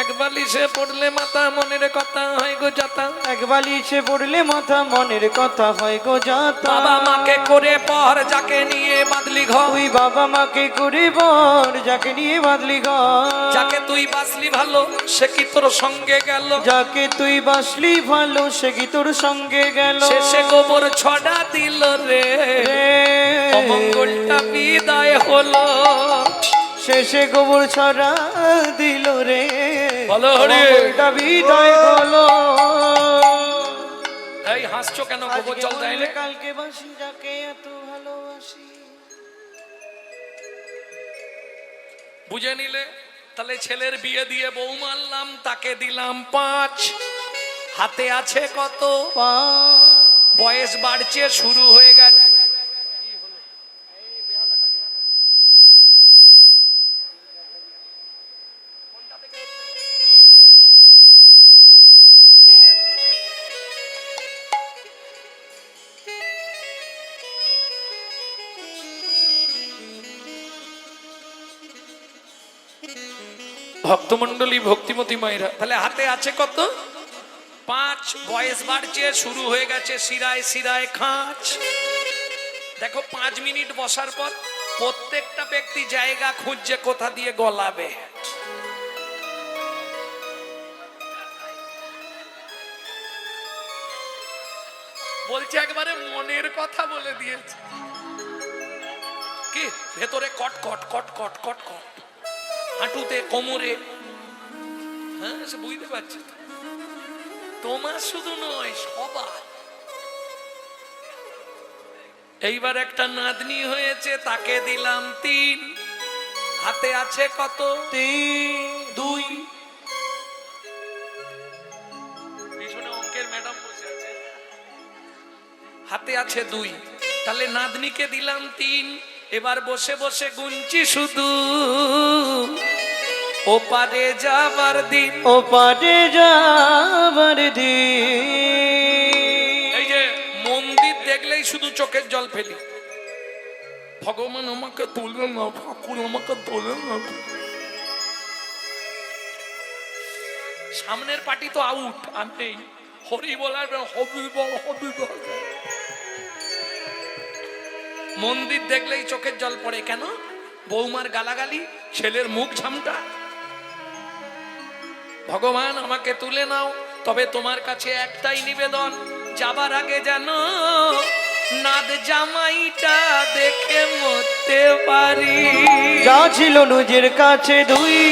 এক বালিশে পড়লে মাথা মনের কথা হয় গো যাতা, এক বালিশে পড়লে মাথা মনের কথা হয় গো যাতা। বাবা মাকে করে পর যাকে নিয়ে বাদলি ঘর, তুই বাবা মাকে করে বর যাকে নিয়ে বাঁধলি ঘর। যাকে তুই বাসলি ভালো সে কি তোর সঙ্গে গেল, যাকে তুই বাসলি ভালো সে কি তোর সঙ্গে গেল। শেষে গোবর ছড়া দিল রে, অমঙ্গলটা বিদায় হলো। শেষে গোবর ছড়া দিল রে, বলো হরি। অমঙ্গলটা বিদায় হলো। এই হাসছো কেন? গোবর জল দেয় না? কালকে বাসি যাকে এত ভালোবাসি। বুঝে নিলে? তাহলে ছেলের বিয়ে দিয়ে বউ মানলাম, তাকে দিলাম 5, হাতে আছে কত? বয়স বাড়ছে, শুরু হয়ে গেছে। ভক্তমন্ডলী, ভক্তিমতী মায়েরা, তাহলে হাতে আছে কত? 5, বয়স বাড়ছে, শুরু হয়ে গেছে শিরায় শিরায় খাঁচ। দেখো 5 মিনিট বসার পর প্রত্যেকটা ব্যক্তি জায়গা খুঁজছে কোথা দিয়ে গলাবে। বলছে একবারে মনের কথা বলে দিয়েছে। কি ভেতরে কট কট কট কট কট কট, হাঁটুতে কোমরে। হ্যাঁ, সে বুঝতে পারছে। তোমার শুধু নয়, সবার। এইবার একটা নাতনি হয়েছে, তাকে দিলাম 3, হাতে আছে কত? 2। পিছনে অঙ্কের ম্যাডাম বসে আছে, হাতে আছে 2। তাহলে নাতনিকে দিলাম 3। এবার বসে বসে গুনছি শুধু, ওপারে যাবার দিন, ওপারে যাবার দিন। এই যে মন্দির দেখলেই শুধু চোখের জল ফেলি, ভগবান আমাকে তোলে না, ঠাকুর আমাকে তোলে না। সামনের পার্টি তো আউট, আর নেই। হরি বলার হবি বল, হবি বল। মন্দির দেখলেই চোখের জল পড়ে কেন? বৌমার গালাগালি, ছেলের মুখ ঝামটা। ভগবান আমাকে তুলে নাও, তবে তোমার কাছে একটাই নিবেদন, যাবার আগে যেন নাদ জামাইটা দেখে মরতে পারি। যা ছিল নিজের কাছে 2,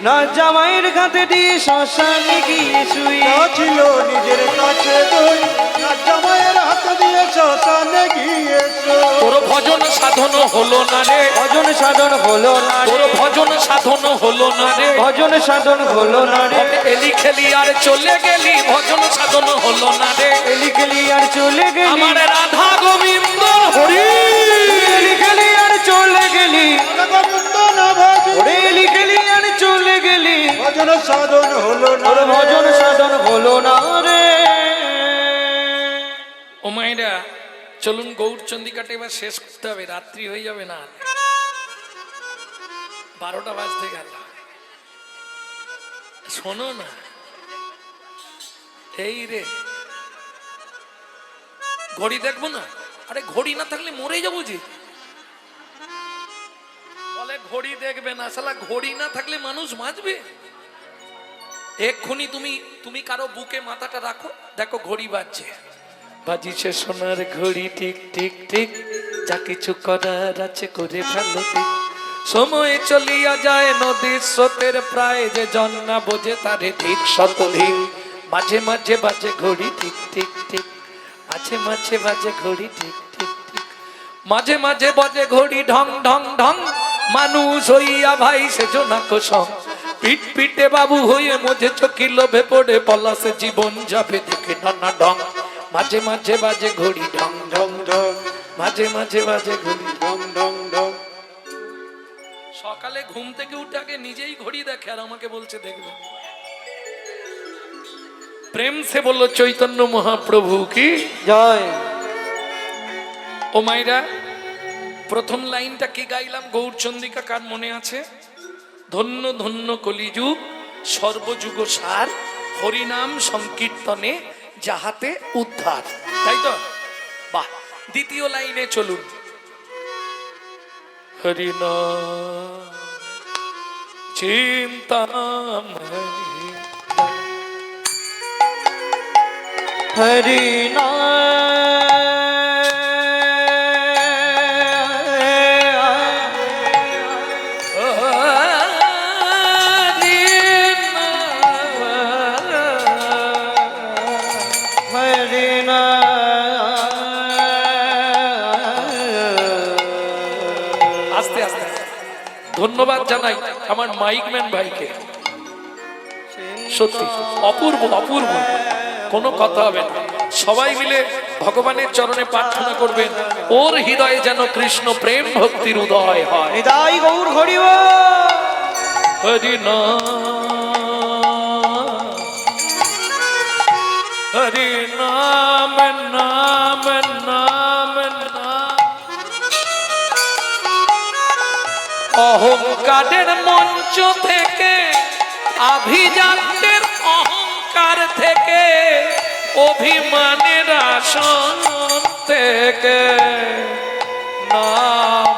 না জামাইয়ের হাতে দিয়ে শ্মশানে গিয়ে শুই। যা ছিল নিজের কাছে 2, না জামাইয়ের হাত দিয়ে শ্মশানে গিয়েছো। তোর ভজন সাধন হলো না রে, ভজন সাধন হলো না তোর রে, ভজন সাধন হলো না রে। ভজন সাধন হলো না রে। এলি খেলি আর চলে গেলি, ভজন সাধন হলো না রে। এলি গেলি আর চলে গেলি, আমার রাধা গোবিন্দ হরি। এলি গেলি আর চলে গেলি, গোবিন্দ না ভাবি, ওরে এলি গেলি আর চলে গেলি, ভজন সাধন হলো না ওর ভজন সাধন হলো না রে। ও মায়েরা, চলুন গৌর চন্ডিকাটা এবার শেষ করতে হবে, রাত্রি হয়ে যাবে না, 12টা বাজতে গেল। শোনো না, এই রে ঘড়ি দেখবো না? আরে ঘড়ি না থাকলে মরে যাবো যে। বলে ঘড়ি দেখবে না, শালা ঘড়ি না থাকলে মানুষ বাঁচবে? এক্ষুনি তুমি কারো বুকে মাথাটা রাখো, দেখো ঘড়ি বাজছে। বাজিছে সোনার ঘড়ি টিক টিক টিক, যা কিছু করার আছে করে ফেলো ঠিক। সময় চলিয়া যায় নদীর স্রোতের প্রায়, যে জন না বোঝে তারে ঠিক শতধিক। মাঝে মাঝে বাজে ঘড়ি টিক টিক টিক, মাঝে মাঝে বাজে ঘড়ি টিক টিক টিক। মাঝে মাঝে বাজে ঘড়ি ঢং ঢং ঢং, মানুষ হইয়া ভাই সেজনা কোসং, পিট পিটে বাবু হয়ে মজে চোখি লোভে পড়ে পলাশে জীবন যাবে দেখে নানা ঢং। মাঝে মাঝে বাজে ঘড়ি ঢং ঢং ঢং, মাঝে মাঝে বাজে ঘড়ি ঢং ঢং ঢং। সকালে ঘুম থেকে উঠে আগে নিজেই ঘড়ি দেখে আর আমাকে বলছে দেখবে। প্রেম সে বলল চৈতন্য মহাপ্রভু কি জয়। ও মাইরা, প্রথম লাইনটা কি গাইলাম গৌরচন্দ্রিকা কার মনে আছে? ধন্য ধন্য কলিযুগ সর্বযুগ সার, হরিনাম সংকীর্তনে যাহাতে উদ্ধার, তাই তো? বাহ। দ্বিতীয় লাইনে চলুন, হরিনাম চিন্তামণি, হরি আস্তে আস্তে ধন্যবাদ জানাই আমার মাইকম্যান ভাইকে, সত্যি অপূর্ব অপূর্ব, কোনো কথা হবে না। সবাই মিলে ভগবানের চরণে প্রার্থনা করবেন ওর হৃদয়ে যেন কৃষ্ণ প্রেম ভক্তির উদয় হয়। হৃদয় গৌর হরিব। হরি নাম হরি নাম নাম নাম নাম, অহংকারের মঞ্চ থেকে, আভিজাত্যের অহংকার থেকে, অভিমানের আসন থেকে নাম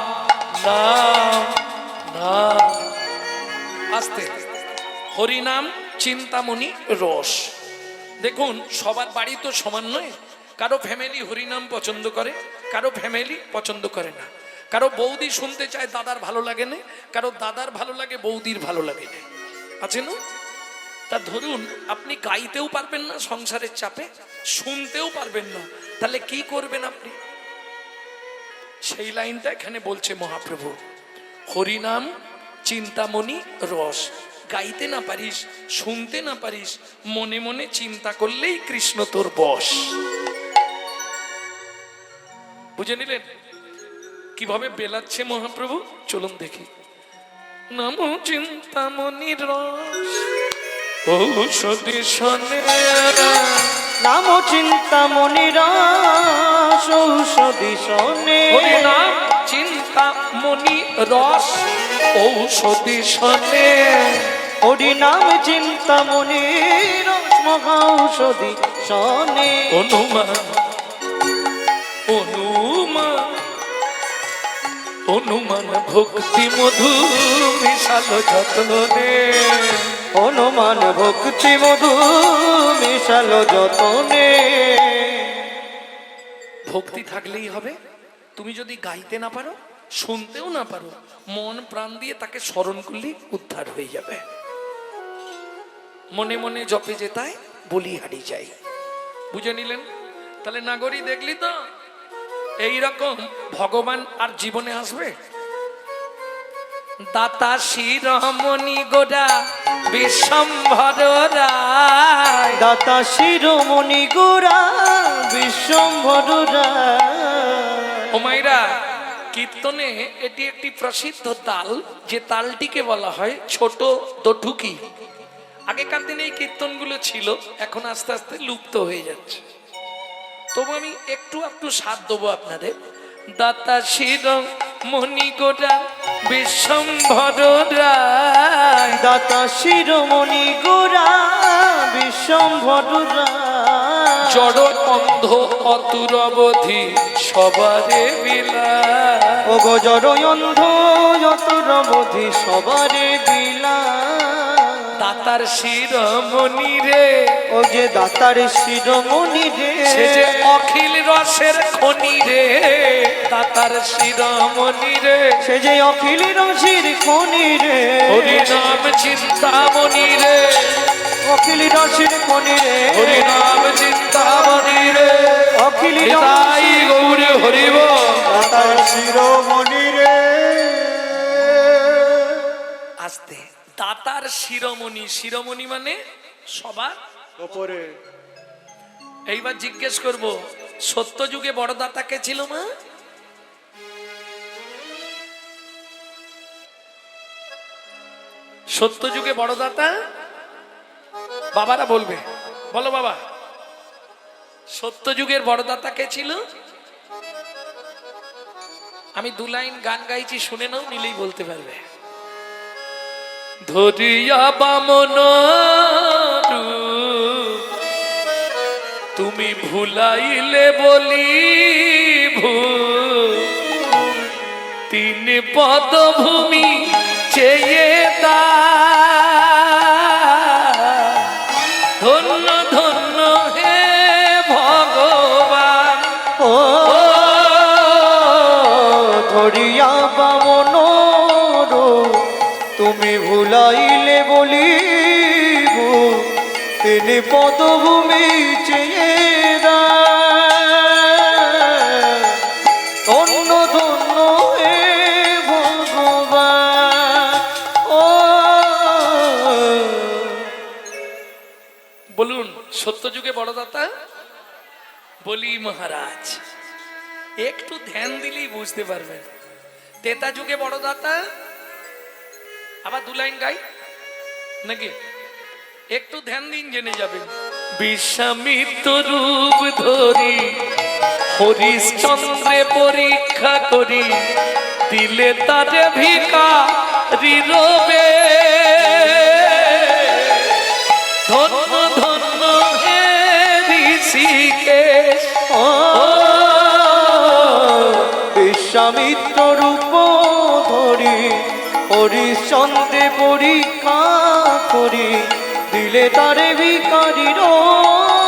নাম নাম, আস্তে হরিনাম চিন্তামণি রস। দেখুন সবার বাড়ি তো সমান নয়, কারো ফ্যামিলি হরিনাম পছন্দ করে, কারো ফ্যামিলি পছন্দ করে না, কারো বৌদি শুনতে চায় দাদার ভালো লাগে না, কারো দাদার ভালো লাগে বৌদির ভালো লাগে না, আছে না? তা ধরুন আপনি গাইতেও পারবেন না সংসারের চাপে, শুনতেও পারবেন না, তাহলে কি করবেন আপনি? সেই লাইনটা এখানে বলছে মহাপ্রভু, হরিনাম চিন্তামণি রস। গাইতে না পারিস, শুনতে না পারিস, মনে মনে চিন্তা করলেই কৃষ্ণ তোর বশ। বুঝে নিলেন কিভাবে বেলাচ্ছে মহাপ্রভু? চলুন দেখি। নমো চিন্তামণি রস ঔষধি শোনে, নাম চিন্তামণি রস ঔষধি শোনে, হরিনাম চিন্তামণি রস ঔষধি শোনে, হরি নাম চিন্তামণি রস মহা ঔষধি শোনে। অনুমান অনুমান অনুমান ভক্তি মধু মিশালো যতনে, হনুমান ভক্তি মধু মিশালো যতনে। ভক্তি থাকলেই হবে। তুমি যদি গাইতে না পারো, শুনতেও না পারো, মন প্রাণ দিয়ে তাকে স্মরণ করলেই উদ্ধার হয়ে যাবে। মনে মনে জপে যেতায় বলি হারি যাই। বুঝে নিলেন? তাহলে নাগরী দেখলি তো, এইরকম ভগবান আর জীবনে আসবে? দাতা শিরোমণি গোরা বিশ্বম্ভর রায়, দাতা শিরোমণি গোরা বিশ্বম্ভর রায়। ও মাইরা, কীর্তনে এটি একটি প্রসিদ্ধ তাল, যে তালটিকে বলা হয় ছোট দঠুকি। আগেকার দিনে এই কীর্তনগুলো ছিল, এখন আস্তে আস্তে লুপ্ত হয়ে যাচ্ছে। তবু আমি একটু একটু স্বাদ দেবো আপনাদের। দাতা শিরোমণি গোরা বিশ্বম্ভর রায়, দাতা শিরোমণি গোরা বিশ্বম্ভর রায়। জড় অন্ধ অতুর অবধি সবারে বিলায়, ও গো জড় অন্ধ যতুর অবধি সবারে বিলায়। দাতার শিরোমণি রে, ও যে দাতার শিরোমণি রে, সে যে অখিল রসের খনি রে, দাতার শিরোমণি রে, সে যে অখিল রসির খনি রে। হরিনাম চিন্তামণি রে, অখিল রসির খনি রে, হরিনাম চিন্তামণি রে, অখিল নিতাই গৌর হরিব। দাতার শিরোমণি রে। আস্তে, দাতার শিরোমণি, শিরোমণি মানে সবার ওপরে। এইবার জিজ্ঞেস করব, সত্য যুগে বড় দাতা কে ছিল মা? সত্য যুগে বড় দাতা বাবারা বলবে, বলো বাবা, সত্য যুগের বড় দাতা কে ছিল? আমি 2 লাইন গান গাইছি, শুনে নাও, নিলেই বলতে পারবে। ধরিয়া বামন রূপ, তুমি ভুলাইলে বলি তিন পদভূমি চেয়ে দা, ধন্য ধন্য হে ভগবান। ও ধরিয়া বামন রূপ, তুমি ভুলাইলে বলিব তিনি পদভূমি চেয়ে দেয়। ধন্য ধন্য হে ভগবান। ও বলুন, সত্য যুগে বড় দাতা বলি মহারাজ। একটু ধ্যান দিলেই বুঝতে পারবেন। তেতা যুগে বড় দাতা, আবার 2 লাইন গাই নাকি? একটু ধ্যান দিন, জেনে যাবেন। বিশ্বামিত্র রূপ ধরি হরিশ্চন্দ্রে পরীক্ষা করি, দিলে তারে ভিখারি রবে। ধন্য ধন্য হে ঋষিকেশ। ও বিশ্বামিত্র রূপ ধরি হরিশ্চন্দ্রে পরীক্ষা করি, দিলে তারে ভিখারি রবে।